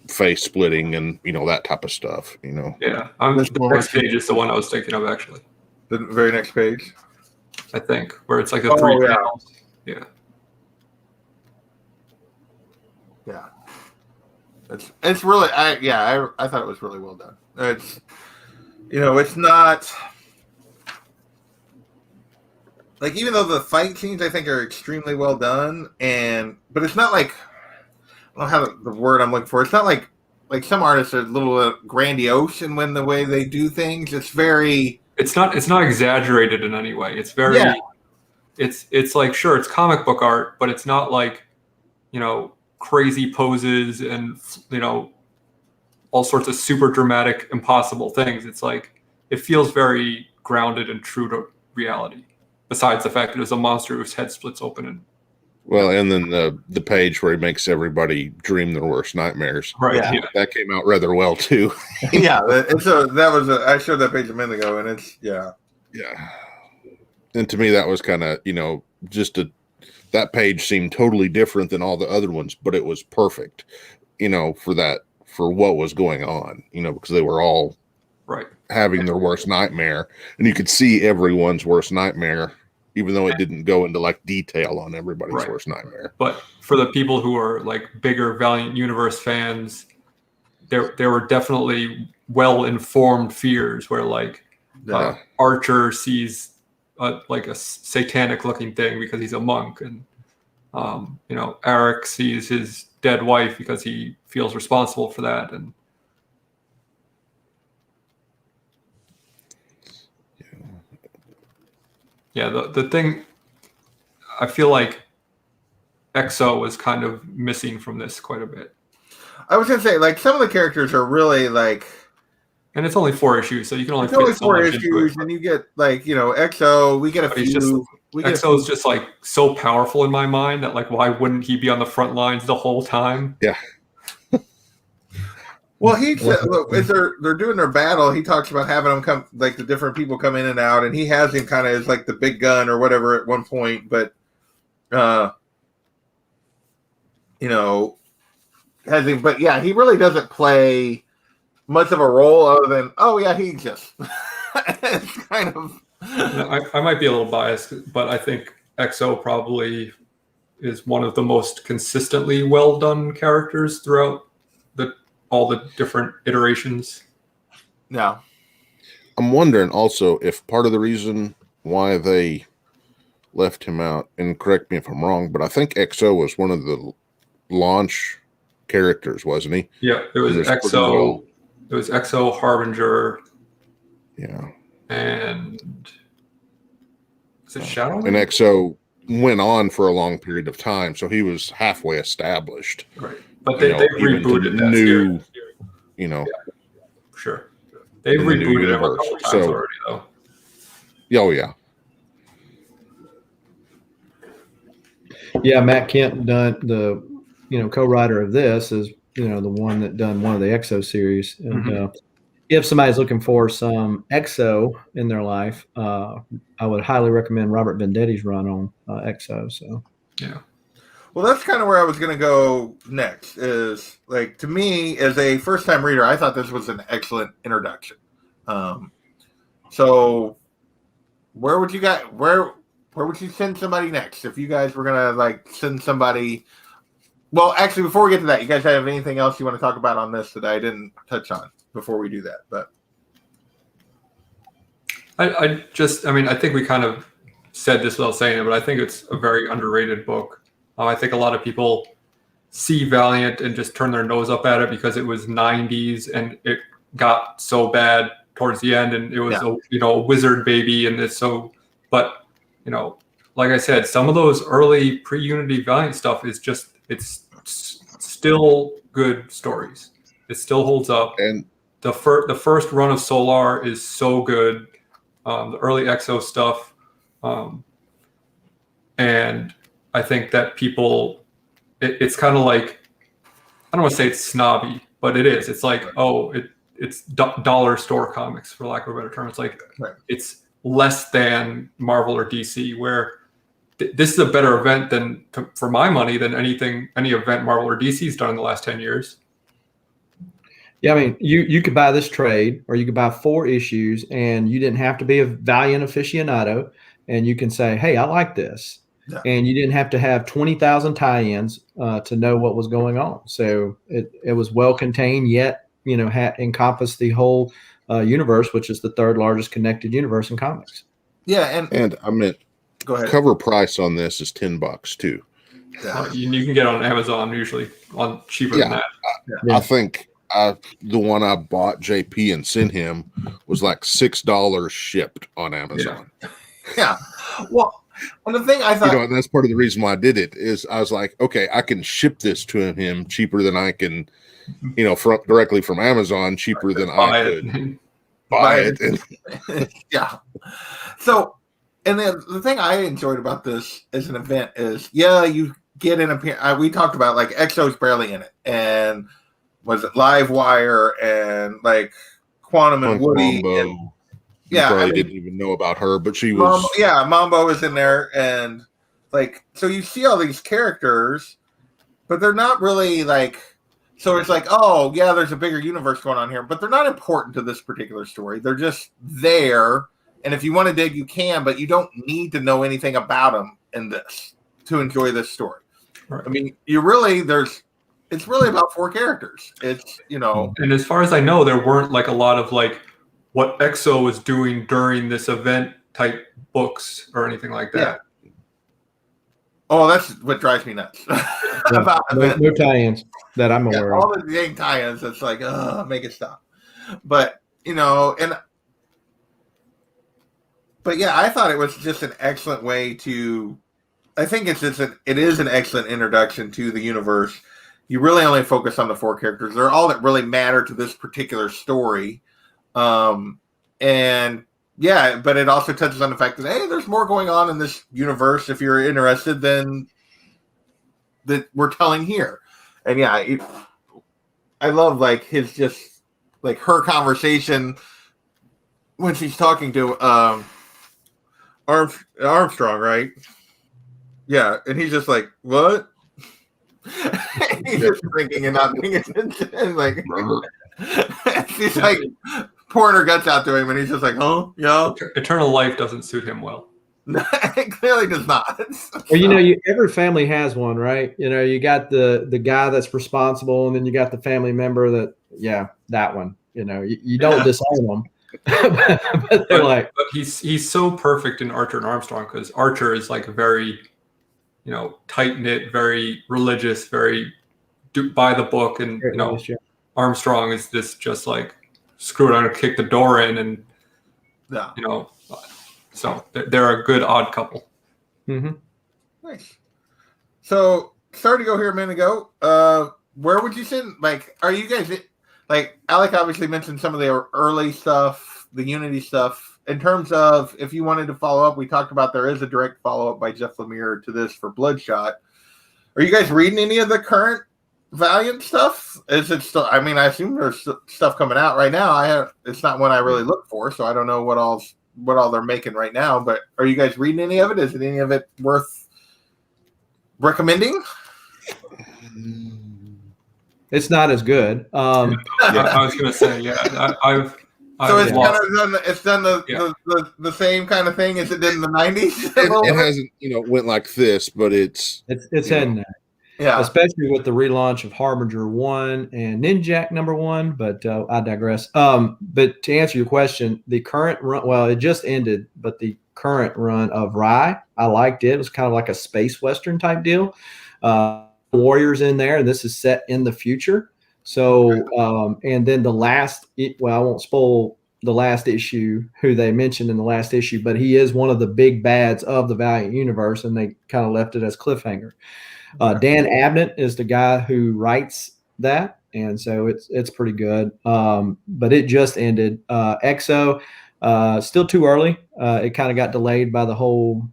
face splitting and that type of stuff. Yeah, the next page is the one I was thinking of, actually. The very next page, I think, where it's like the three panels. Yeah. It's really I thought it was really well done. It's it's not like, even though the fight scenes I think are extremely well done, but it's not like, I don't have the word I'm looking for. It's not like some artists are a little grandiose in the way they do things. It's very. It's not exaggerated in any way. It's very. Yeah. It's like, sure, it's comic book art, but it's not like, crazy poses and all sorts of super dramatic, impossible things. It's like, it feels very grounded and true to reality. Besides the fact that it's a monster whose head splits open and. Well, and then the page where he makes everybody dream their worst nightmares. Right. Yeah. That came out rather well too. Yeah. I showed that page a minute ago, and it's Yeah. And to me, that was kind of that page seemed totally different than all the other ones, but it was perfect, for what was going on, because they were all having their worst nightmare, and you could see everyone's worst nightmare, even though it didn't go into like detail on everybody's worst nightmare. But for the people who are like bigger Valiant Universe fans, there were definitely well-informed fears where Archer sees like a satanic looking thing because he's a monk, and Eric sees his dead wife because he feels responsible for that, and the thing, I feel like EXO was kind of missing from this quite a bit. I was gonna say, like, some of the characters are really like. And it's only 4 issues, so you can only fit only 4 issues, and you get EXO. We get a few. EXO is just like so powerful in my mind that why wouldn't he be on the front lines the whole time? Yeah. Well, he said, look, as they're doing their battle, he talks about having them come, like the different people come in and out, and he has him kind of as like the big gun or whatever at one point, but has him. But yeah, he really doesn't play much of a role other than he just it's kind of. I might be a little biased, but I think EXO probably is one of the most consistently well done characters throughout all the different iterations. Yeah. I'm wondering also if part of the reason why they left him out, and correct me if I'm wrong, but I think EXO was one of the launch characters, wasn't he? Yeah, it was EXO. It was EXO, Harbinger. Yeah. And is it Shadow? And EXO went on for a long period of time, so he was halfway established. Right. But they rebooted that new, Yeah, sure. They've rebooted him a couple times already, though. Oh, yeah. Yeah, Matt Kent done the co-writer of this is the one that done one of the Exo series. And if somebody's looking for some Exo in their life, I would highly recommend Robert Vendetti's run on Exo. So yeah. Well, that's kind of where I was going to go next. Is like, to me, as a first-time reader, I thought this was an excellent introduction. So, where would you send somebody next if you guys were gonna like send somebody? Well, actually, before we get to that, you guys have anything else you want to talk about on this that I didn't touch on before we do that? But I think we kind of said this without saying it, but I think it's a very underrated book. I think a lot of people see Valiant and just turn their nose up at it because it was 90s and it got so bad towards the end, and it was a wizard baby, and it's so. But like I said, some of those early pre-Unity Valiant stuff is just it's still good stories. It still holds up. And the first run of Solar is so good. The early Exo stuff, and I think that people, it's kind of like, I don't want to say it's snobby, but it is. It's like, it's dollar store comics, for lack of a better term. It's like, it's less than Marvel or DC, where this is a better event for my money, than any event Marvel or DC's done in the last 10 years. Yeah, I mean, you could buy this trade, or you could buy 4 issues, and you didn't have to be a Valiant aficionado, and you can say, hey, I like this. Yeah. And you didn't have to have 20,000 tie-ins to know what was going on. So it was well contained, yet encompassed the whole universe, which is the 3rd largest connected universe in comics. Yeah, and I meant, go ahead. Cover price on this is $10 too. Yeah. You can get it on Amazon usually on cheaper than that. I think the one I bought JP and sent him was like $6 shipped on Amazon. Yeah. Well, the thing I thought, and that's part of the reason why I did it is I was like, okay, I can ship this to him cheaper than I can, directly from Amazon, cheaper than I could buy it. Yeah. So, and then the thing I enjoyed about this as an event is, you get in we talked about like Exo's barely in it, and was it Livewire and like Quantum and Woody. Mambo. Didn't even know about her, but she was. Mambo is in there, and like, so you see all these characters, but they're not really like. So it's like, oh yeah, there's a bigger universe going on here, but they're not important to this particular story. They're just there, and if you want to dig, you can, but you don't need to know anything about them in this to enjoy this story. Right. I mean, it's really about 4 characters. It's and as far as I know, there weren't like a lot of like what Exo was doing during this event type books or anything like that. Yeah. Oh, that's what drives me nuts. About no tie-ins that I'm aware of. All the dang tie-ins, it's like, make it stop. But but yeah, I thought it was just an excellent way to. I think it is an excellent introduction to the universe. You really only focus on the 4 characters. They're all that really matter to this particular story. And yeah, but it also touches on the fact that, hey, there's more going on in this universe if you're interested than that we're telling here. And yeah, I love like his just like her conversation when she's talking to Armstrong, right? Yeah, and he's just like, what? He's just thinking and not paying attention. Like, she's like pouring her guts out to him, and he's just like, oh, yeah. Eternal life doesn't suit him well. It clearly does not. Well, every family has one, right? You got the guy that's responsible, and then you got the family member that one. You don't disown them. but they're like, but he's so perfect in Archer and Armstrong, because Archer is like a very tight knit, very religious, very by the book, and Armstrong is this just like screw it, I'm gonna kick the door in, and so they're a good odd couple. Mm-hmm. Nice. So sorry to go here a minute ago. Where would you send? Like, are you guys like Alec obviously mentioned some of the early stuff, the Unity stuff. In terms of if you wanted to follow up, we talked about there is a direct follow up by Jeff Lemire to this for Bloodshot. Are you guys reading any of the current Valiant stuff? Is it still? I mean, I assume there's stuff coming out right now. It's not one I really look for, so I don't know what all they're making right now. But are you guys reading any of it? Is any of it worth recommending? It's not as good. I was going to say, I've So it's lost- kind of done the same kind of thing as it did in the 90s. It hasn't, went like this, but it's heading there. Yeah. Especially with the relaunch of Harbinger 1 and Ninjak number 1, but I digress. But to answer your question, the current run, well, it just ended, but the current run of Rye, I liked it. It was kind of like a space western type deal. Warriors in there, and this is set in the future. So, and then the last, well, I won't spoil the last issue, who they mentioned in the last issue, but he is one of the big bads of the Valiant universe, and they kind of left it as cliffhanger. Dan Abnett is the guy who writes that, and so it's pretty good. But it just ended. EXO, still too early. It kind of got delayed by the whole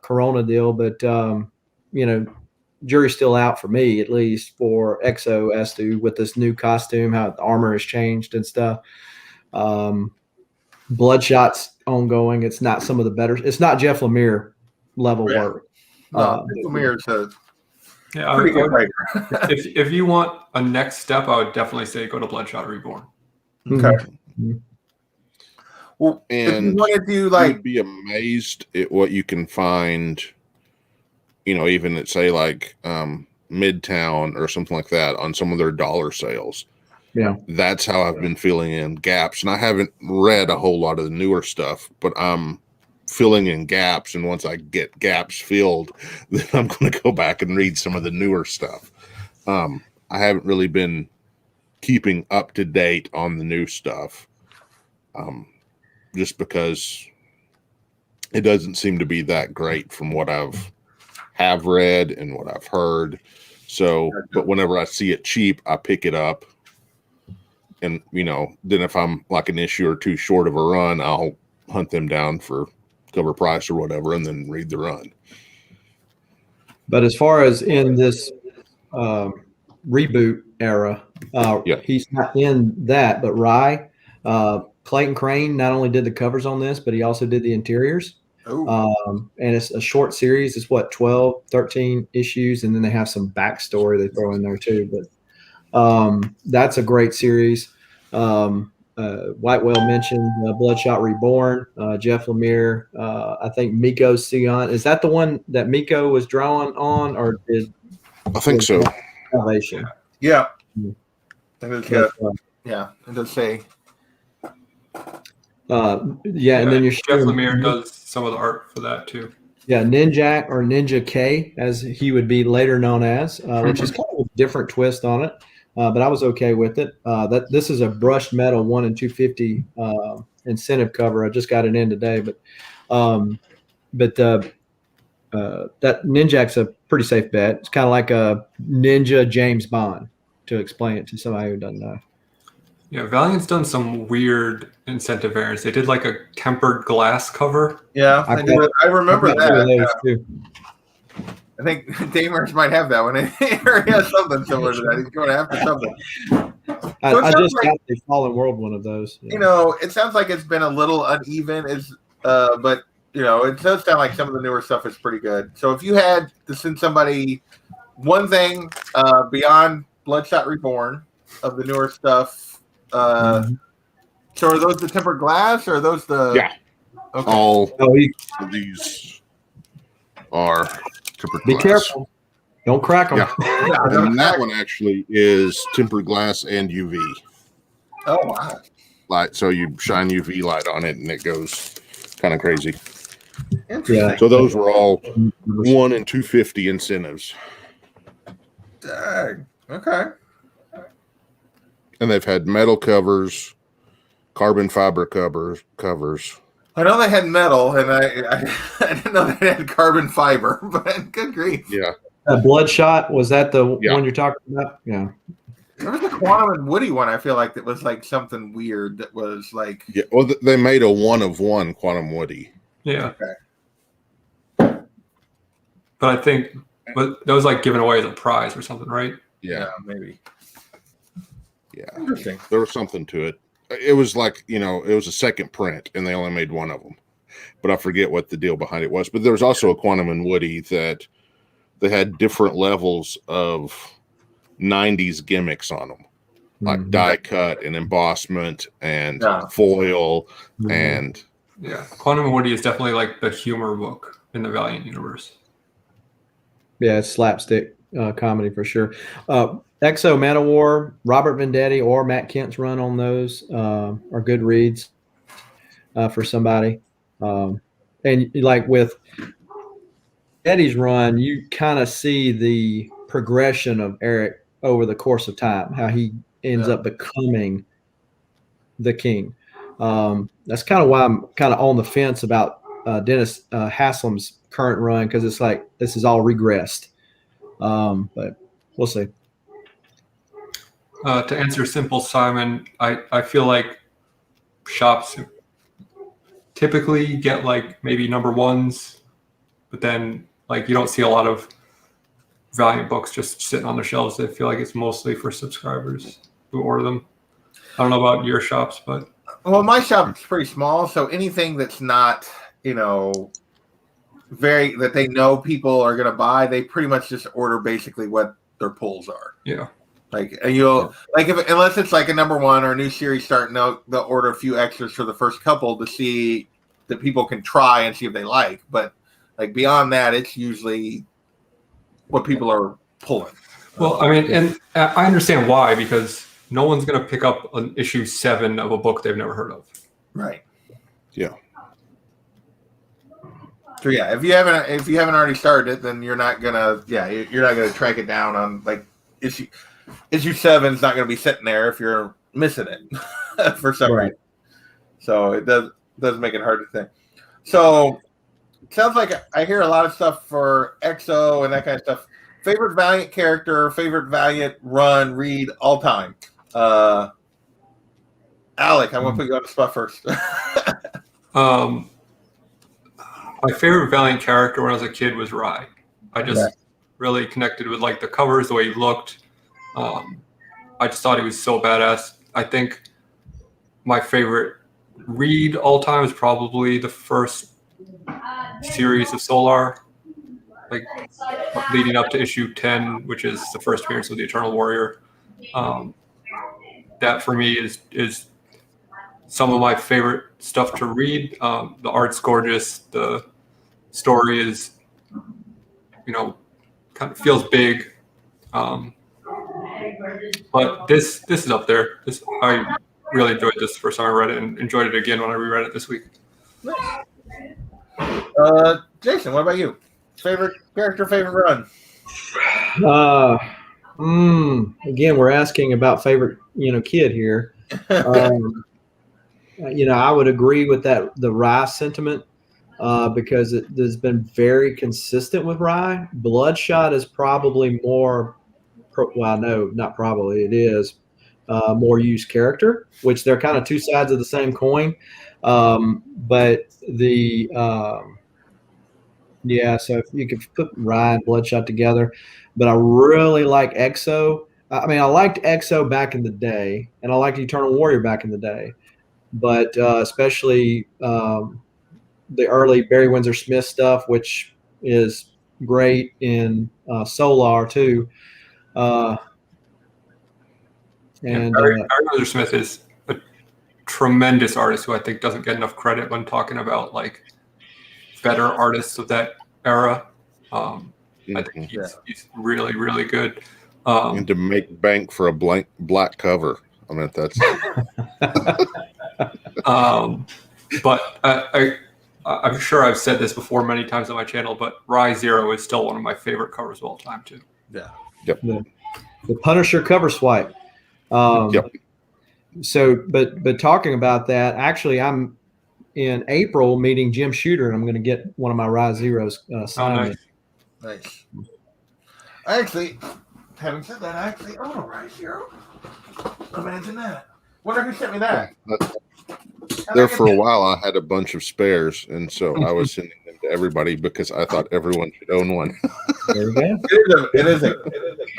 Corona deal, but jury's still out for me, at least for EXO, as to with this new costume, how the armor has changed and stuff. Bloodshot's ongoing. It's not some of the better. It's not Jeff Lemire level work. No, Lemire's Yeah, pretty good writer. if you want a next step, I would definitely say go to Bloodshot Reborn. Okay. Mm-hmm. Well, And if you wanted to you'd be amazed at what you can find, even at say like Midtown or something like that on some of their dollar sales. Yeah. That's how I've been feeling in gaps. And I haven't read a whole lot of the newer stuff, but I'm filling in gaps, and once I get gaps filled, then I'm going to go back and read some of the newer stuff. I haven't really been keeping up to date on the new stuff, just because it doesn't seem to be that great from what have read and what I've heard. So, but whenever I see it cheap, I pick it up, and then if I'm like an issue or two short of a run, I'll hunt them down for cover price or whatever, and then read the run. But as far as in this reboot era, he's not in that. But Rye, Clayton Crane not only did the covers on this, but he also did the interiors. And it's a short series. It's 12, 13 issues, and then they have some backstory they throw in there too. But that's a great series. Whitewell mentioned Bloodshot Reborn, Jeff Lemire. I think Miko Sion. Is that the one that Miko was drawing on, or did? I think so. Salvation. Yeah. Mm. Yeah, it does say. And then you're Jeff Lemire does some of the art for that too. Yeah, Ninjak or Ninja K, as he would be later known as, which is kind of a different twist on it. But I was okay with it. This is a brushed metal 1 in 250 incentive cover. I just got it in today, but that Ninjak's a pretty safe bet. It's kind of like a Ninja James Bond, to explain it to somebody who doesn't know. Yeah, Valiant's done some weird incentive variants. They did like a tempered glass cover. Yeah, I remember that. Too. I think Damers might have that one. He has something similar to that. He's going after something. I just got the Fallen World one of those. Yeah. It sounds like it's been a little uneven. But it does sound like some of the newer stuff is pretty good. So if you had to send somebody one thing beyond Bloodshot Reborn of the newer stuff, so are those the tempered glass, or are those the? Yeah. Okay. All of these are tempered glass. Be careful. Don't crack them. Yeah. And that one actually is tempered glass and UV. Oh, wow. Light, so you shine UV light on it, and it goes kind of crazy. Interesting. Yeah. So those were all 1 in 250 incentives. Dang. Okay. And they've had metal covers, carbon fiber covers. I know they had metal, and I didn't know they had carbon fiber, but good grief. Yeah. Bloodshot, was that the one you're talking about? Yeah. There was the Quantum and Woody one, I feel like, that was like something weird that was like. Yeah. Well, they made a 1 of 1 Quantum Woody. Yeah. Okay. But I think that was like given away as a prize or something, right? Yeah. maybe. Yeah. Interesting. There was something to it. It was like, it was a second print and they only made one of them. But I forget what the deal behind it was. But there was also a Quantum and Woody that they had different levels of 90s gimmicks on them, like die cut and embossment and foil. And yeah, Quantum and Woody is definitely like the humor book in the Valiant universe. Yeah, it's slapstick comedy for sure. Exo Manowar, Robert Vendetti or Matt Kent's run on those are good reads for somebody. And like with Eddie's run, you kind of see the progression of Eric over the course of time, how he ends up becoming the king. That's kind of why I'm kind of on the fence about Dennis Haslam's current run, because it's like this is all regressed. But we'll see. To answer simple, Simon, I feel like shops typically get like maybe number ones, but then like you don't see a lot of Valiant books just sitting on the shelves. I feel like it's mostly for subscribers who order them. I don't know about your shops, but my shop is pretty small, so anything that's not, very that they know people are going to buy, they pretty much just order basically what their pulls are. Yeah. Like unless it's like a number one or a new series starting out, they'll order a few extras for the first couple to see that people can try and see if they like. But like beyond that, it's usually what people are pulling. Well, I mean, and I understand why, because no one's going to pick up an issue 7 of a book they've never heard of. Right. Yeah. So yeah, if you haven't already started it, then you're not gonna track it down on like issue 7's not gonna be sitting there if you're missing it for some reason. So it does make it hard to think. So it sounds like I hear a lot of stuff for EXO and that kind of stuff. Favorite Valiant character, favorite Valiant run, read all time. Alec, I'm gonna put you on the spot first. My favorite Valiant character when I was a kid was Rai. I just really connected with like the covers, the way he looked. I just thought he was so badass. I think my favorite read all time is probably the first series of Solar, like leading up to issue 10, which is the first appearance of the Eternal Warrior. That for me is some of my favorite stuff to read. The art's gorgeous. The story is, kind of feels big. But this is up there. I really enjoyed this the first time I read it and enjoyed it again when I reread it this week. Jason, what about you? Favorite character, favorite run? Again, we're asking about favorite, kid here. I would agree with that, the Rye sentiment, because it has been very consistent with Rye. Bloodshot is probably more, not probably, it is more used character, which they're kind of two sides of the same coin. But the, so if you could put Rye and Bloodshot together, but I really like EXO. I mean, I liked EXO back in the day, and I liked Eternal Warrior back in the day. But especially the early Barry Windsor Smith stuff, which is great in Solar too. And Barry Windsor Smith is a tremendous artist who I think doesn't get enough credit when talking about like better artists of that era. I think he's really, really good. And to make bank for a black cover. I mean, that's. But I'm sure I've said this before many times on my channel, but Rye Zero is still one of my favorite covers of all time too. Yeah. Yep. The Punisher cover swipe. Yep. So, but talking about that, actually, I'm in April meeting Jim Shooter, and I'm going to get one of my Rye Zeros signed. Nice. Actually, having said that, I own a Rye Zero. Imagine that. Wonder who sent me that. There for a while, I had a bunch of spares, and so I was sending them to everybody because I thought everyone should own one. There you go. It is an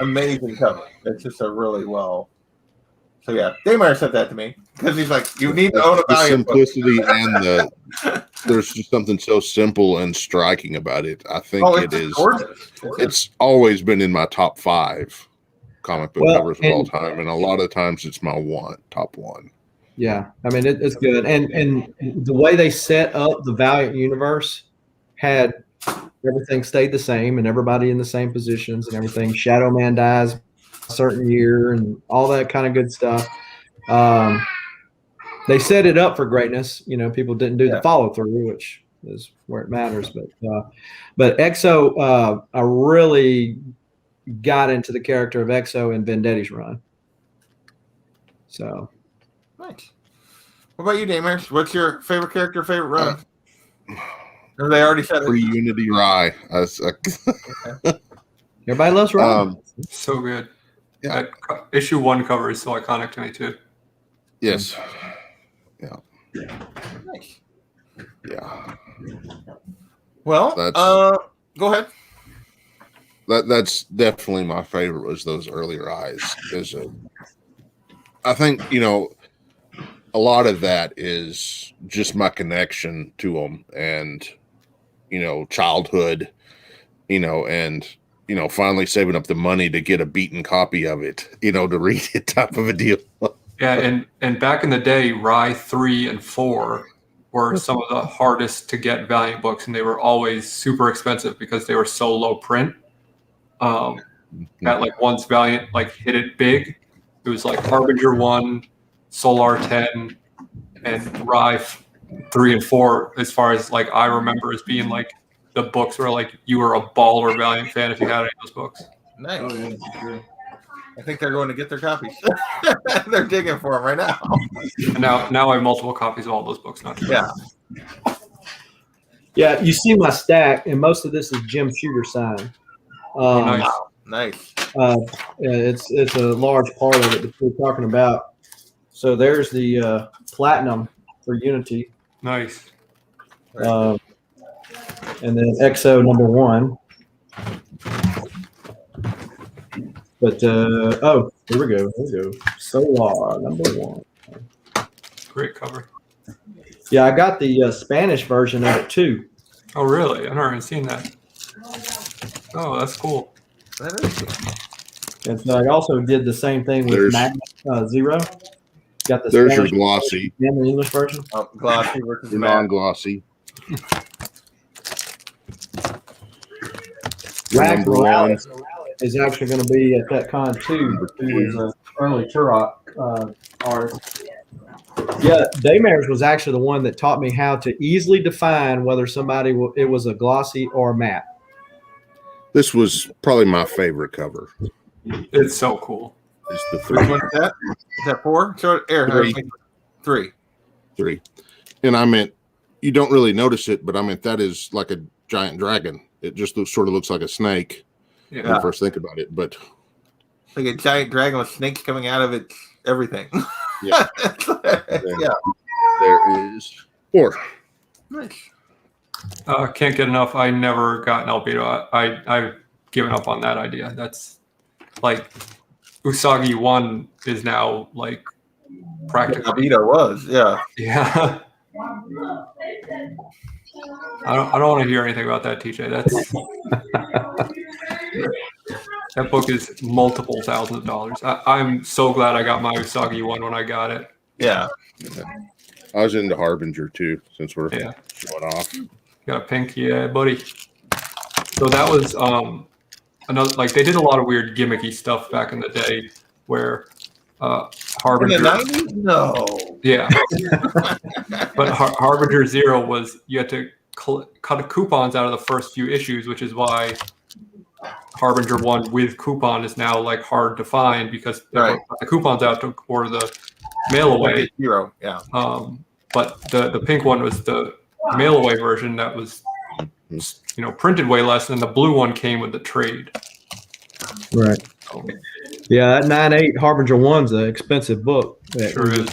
amazing cover. It's just a really well. So yeah, Daymar said that to me because he's like, you need to own a The Valiant book. simplicity and there's just something so simple and striking about it. I think it is. Gorgeous. It's always been in my top 5 comic book covers of all time, and a lot of times it's my top one. Yeah, I mean it's good, and the way they set up the Valiant universe had everything stayed the same, and everybody in the same positions, and everything. Shadow Man dies a certain year, and all that kind of good stuff. They set it up for greatness. You know, people didn't do the follow through, which is where it matters. But Exo, I really got into the character of Exo in Vendetti's run. So. Nice. What about you, Daymar? What's your favorite character, favorite run? Or they already said Free it. Unity Rye. Everybody loves Rye. So good. Yeah. That issue 1 cover is so iconic to me too. Yes. Yeah. Nice. Yeah. Well, go ahead. That's definitely my favorite. Was those earlier eyes? I think a lot of that is just my connection to them, and childhood, and finally saving up the money to get a beaten copy of it, to read it, type of a deal. Yeah, and back in the day, Rye 3 and 4 were some of the hardest to get Valiant books, and they were always super expensive because they were so low print. At once Valiant hit it big, it was like Harbinger 1, Solar 10, and Rye 3 and 4. As far as I remember, as being the books where you were a baller Valiant fan if you had any of those books. Nice. Oh, yeah, for sure. I think they're going to get their copies. They're digging for them right now. And now I have multiple copies of all those books. Yeah, you see my stack, and most of this is Jim Shooter signed. Nice. Nice. It's a large part of it that we're talking about. So there's the platinum for Unity. Nice. And then Exo number 1. But here we go. Solar number 1. Great cover. Yeah, I got the Spanish version of it too. Oh, really? I've never even seen that. Oh, that's cool. That is cool. And so I also did the same thing with Magnet Zero. Got the There's Spanish your glossy and the English version. Oh, glossy versus non-glossy. Rack Morales is actually going to be at that con too. He was an early Turok artist. Yeah, Daymars was actually the one that taught me how to easily define whether it was a glossy or matte. This was probably my favorite cover. It's so cool. It's the Which one is that? Is that 4? Show it. Air. 3. 3. And I meant, you don't really notice it, but I meant that is like a giant dragon. It just sort of looks like a snake when you first think about it. But like a giant dragon with snakes coming out of it. Everything. Yeah. Yeah. There is 4. Nice. Can't get enough. I never got an albedo. I've given up on that idea. That's Usagi 1 is now practically. Albedo was, yeah. Yeah. I don't want to hear anything about that, TJ. That book is multiple thousands of dollars. I'm so glad I got my Usagi 1 when I got it. Yeah. I was into Harbinger too, since we're showing off. Got a pink, yeah, buddy. So that was another, they did a lot of weird gimmicky stuff back in the day where Harbinger. In the 90s? No. Yeah. But Harbinger 0 was, you had to cut coupons out of the first few issues, which is why Harbinger 1 with coupon is now hard to find because they cut the coupons out to order the mail away. 0, yeah. But the pink one was the mail away version that was printed way less, and the blue one came with the trade. Right. Yeah, that 9.8 Harbinger 1's an expensive book. Sure is.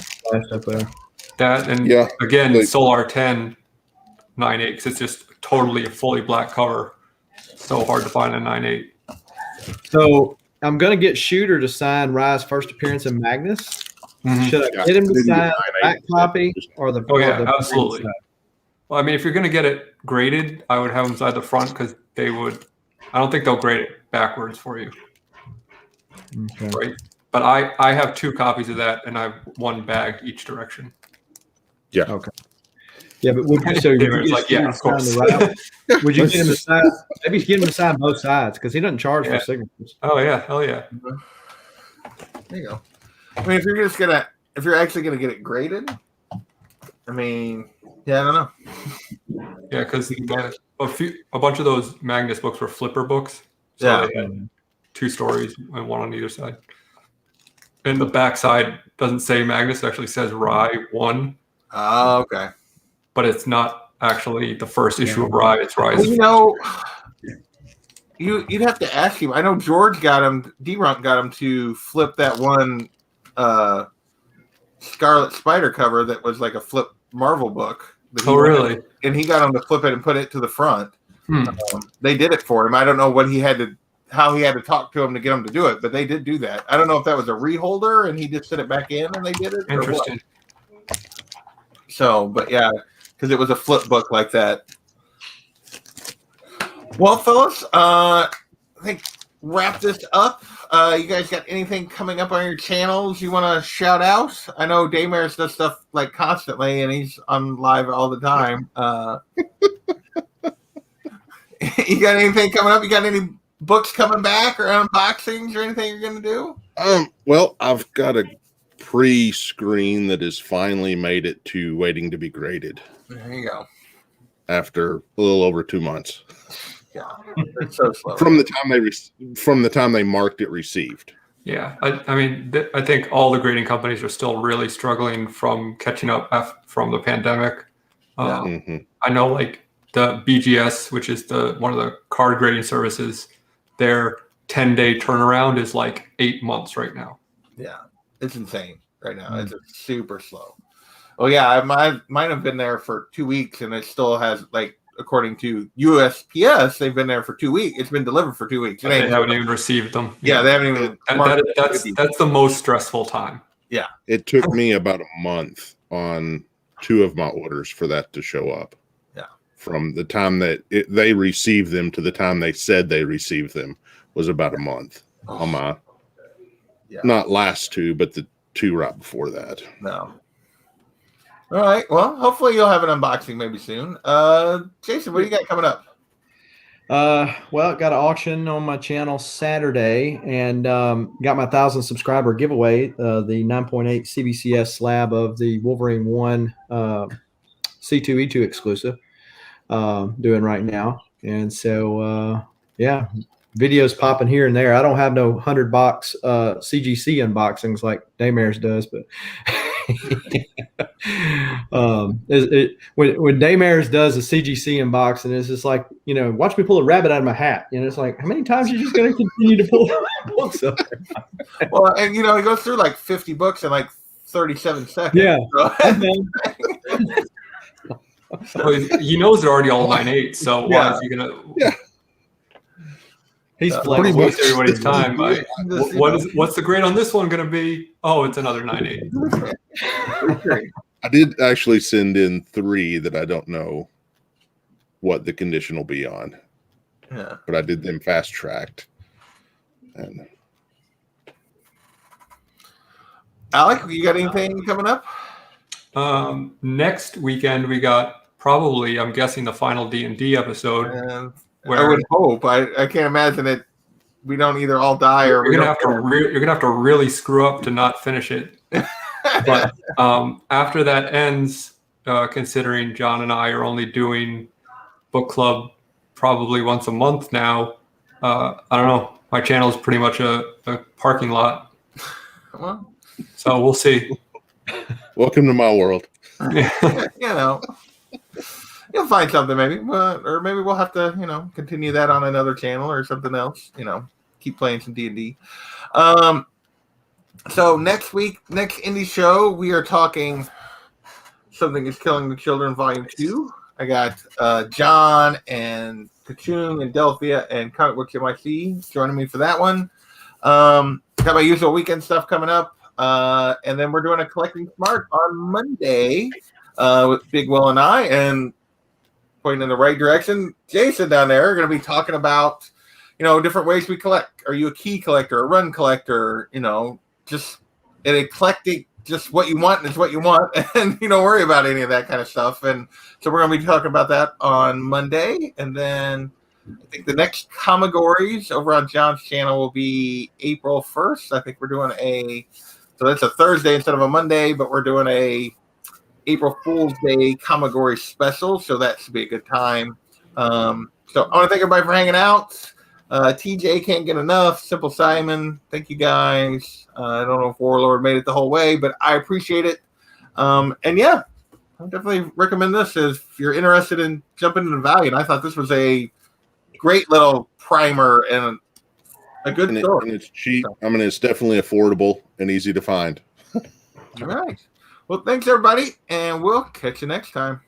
Up there. That and again Solar 10 9.8 because it's just totally a fully black cover. so hard to find a 9.8. So I'm going to get Shooter to sign Rye's first appearance in Magnus. Mhm. Should I get him to Didn't get sign 9.8. back copy or the? Oh or yeah, the absolutely. Well, I mean, if you're going to get it graded, I would have them side the front because they would. I don't think they'll grade it backwards for you, Okay. right? But I have 2 copies of that, and I have 1 bagged each direction. Yeah. Okay. Yeah, but would you? So would you David's get like, yeah, Shooter of to sign course. the Rye? Would you get him to sign? Maybe get him to sign both sides because he doesn't charge Yeah. for signatures. Oh yeah, hell yeah. There you go. I mean, if you're actually gonna get it graded, I mean, yeah, I don't know. Yeah, because a bunch of those Magnus books were flipper books. So Yeah. they had 2 stories and 1 on either side. And the back side doesn't say Magnus, it actually says Rye 1, Oh, okay. but it's not actually the first issue of Rye. It's Rye's. Well, you know, you'd have to ask him. I know George got him. D-Rump got him to flip that one Scarlet Spider cover that was like a flip Marvel book. Oh, really? And he got him to flip it and put it to the front. Hmm. They did it for him. I don't know how he had to talk to him to get him to do it, but they did do that. I don't know if that was a reholder and he just set it back in and they did it. Interesting. So, but yeah, because it was a flip book like that. Well, fellas, I think wrap this up. You guys got anything coming up on your channels you want to shout out? I know Damaris does stuff like constantly, and he's on live all the time. You got anything coming up? You got any books coming back or unboxings or anything you're going to do? Well, I've got a pre-screen that has finally made it to waiting to be graded There you go. after a little over 2 months Yeah, it's so slow. from the time they marked it received. Yeah, I mean, I think all the grading companies are still really struggling from catching up from the pandemic. Mhm. I know, like the BGS, which is one of the card grading services, their 10-day turnaround is like 8 months right now. Yeah, it's insane right now. It's super slow. Oh yeah, mine have been there for 2 weeks, and it still has, like, according to USPS, they've been there for 2 weeks. It's been delivered for 2 weeks. They haven't even received them. Yeah, they haven't even. That's the most stressful time. Yeah, It took me about a month on 2 of my orders for that to show up. Yeah. From the time that they received them to the time they said they received them was about a month on my, not last 2, but the 2 right before that. No. All right. Well, hopefully you'll have an unboxing maybe soon. Jason, what do you got coming up? Well, got an auction on my channel Saturday, and got my 1,000 subscriber giveaway. The 9.8 CBCS slab of the Wolverine 1 C2E2 exclusive. Doing right now, and so yeah, videos popping here and there. I don't have no 100-box CGC unboxings like Damaris does, but when Damaris does a CGC unboxing, it's just like, watch me pull a rabbit out of my hat. It's like, how many times are you just going to continue to pull books up? Well, and he goes through like 50 books in like 37 seconds. Yeah. So. Well, he knows they're already all 9.8, so why is he gonna? Yeah. He's pretty flexible. much Everybody's time. What's the grade on this one going to be? Oh, it's another 9.8. I did actually send in 3 that I don't know what the condition will be on. Yeah. But I did them fast tracked. And Alec, you got anything coming up? Next weekend we got probably, I'm guessing, the final D&D episode. I would hope. I can't imagine it. We don't either all die or you're gonna have to really screw up to not finish it. But after that ends, considering John and I are only doing book club probably once a month now, I don't know. My channel is pretty much a parking lot. Well, so we'll see. welcome to my world. You'll find something maybe, or maybe we'll have to, continue that on another channel or something else. Keep playing some D&D. So next week, next indie show, we are talking Something is Killing the Children, Volume 2. I got John and Kachung and Delphia and Comic Books NYC joining me for that one. Got my usual weekend stuff coming up. And then we're doing a Collecting Smart on Monday with Big Will and I. And pointing in the right direction, Jason down there are going to be talking about, different ways we collect. Are you a key collector, a run collector, just an eclectic, just what you want is what you want, and you don't worry about any of that kind of stuff. And so we're going to be talking about that on Monday. And then I think the next Comigories over on John's channel will be April 1st. I think we're doing so that's a Thursday instead of a Monday, but we're doing a April Fool's Day Comigory special, so that should be a good time. So I want to thank everybody for hanging out. TJ can't get enough. Simple Simon, thank you guys. I don't know if Warlord made it the whole way, but I appreciate it. And yeah, I definitely recommend this if you're interested in jumping into Valiant. I thought this was a great little primer and a good story. And it's cheap. I mean, it's definitely affordable and easy to find. All right. Well, thanks everybody, and we'll catch you next time.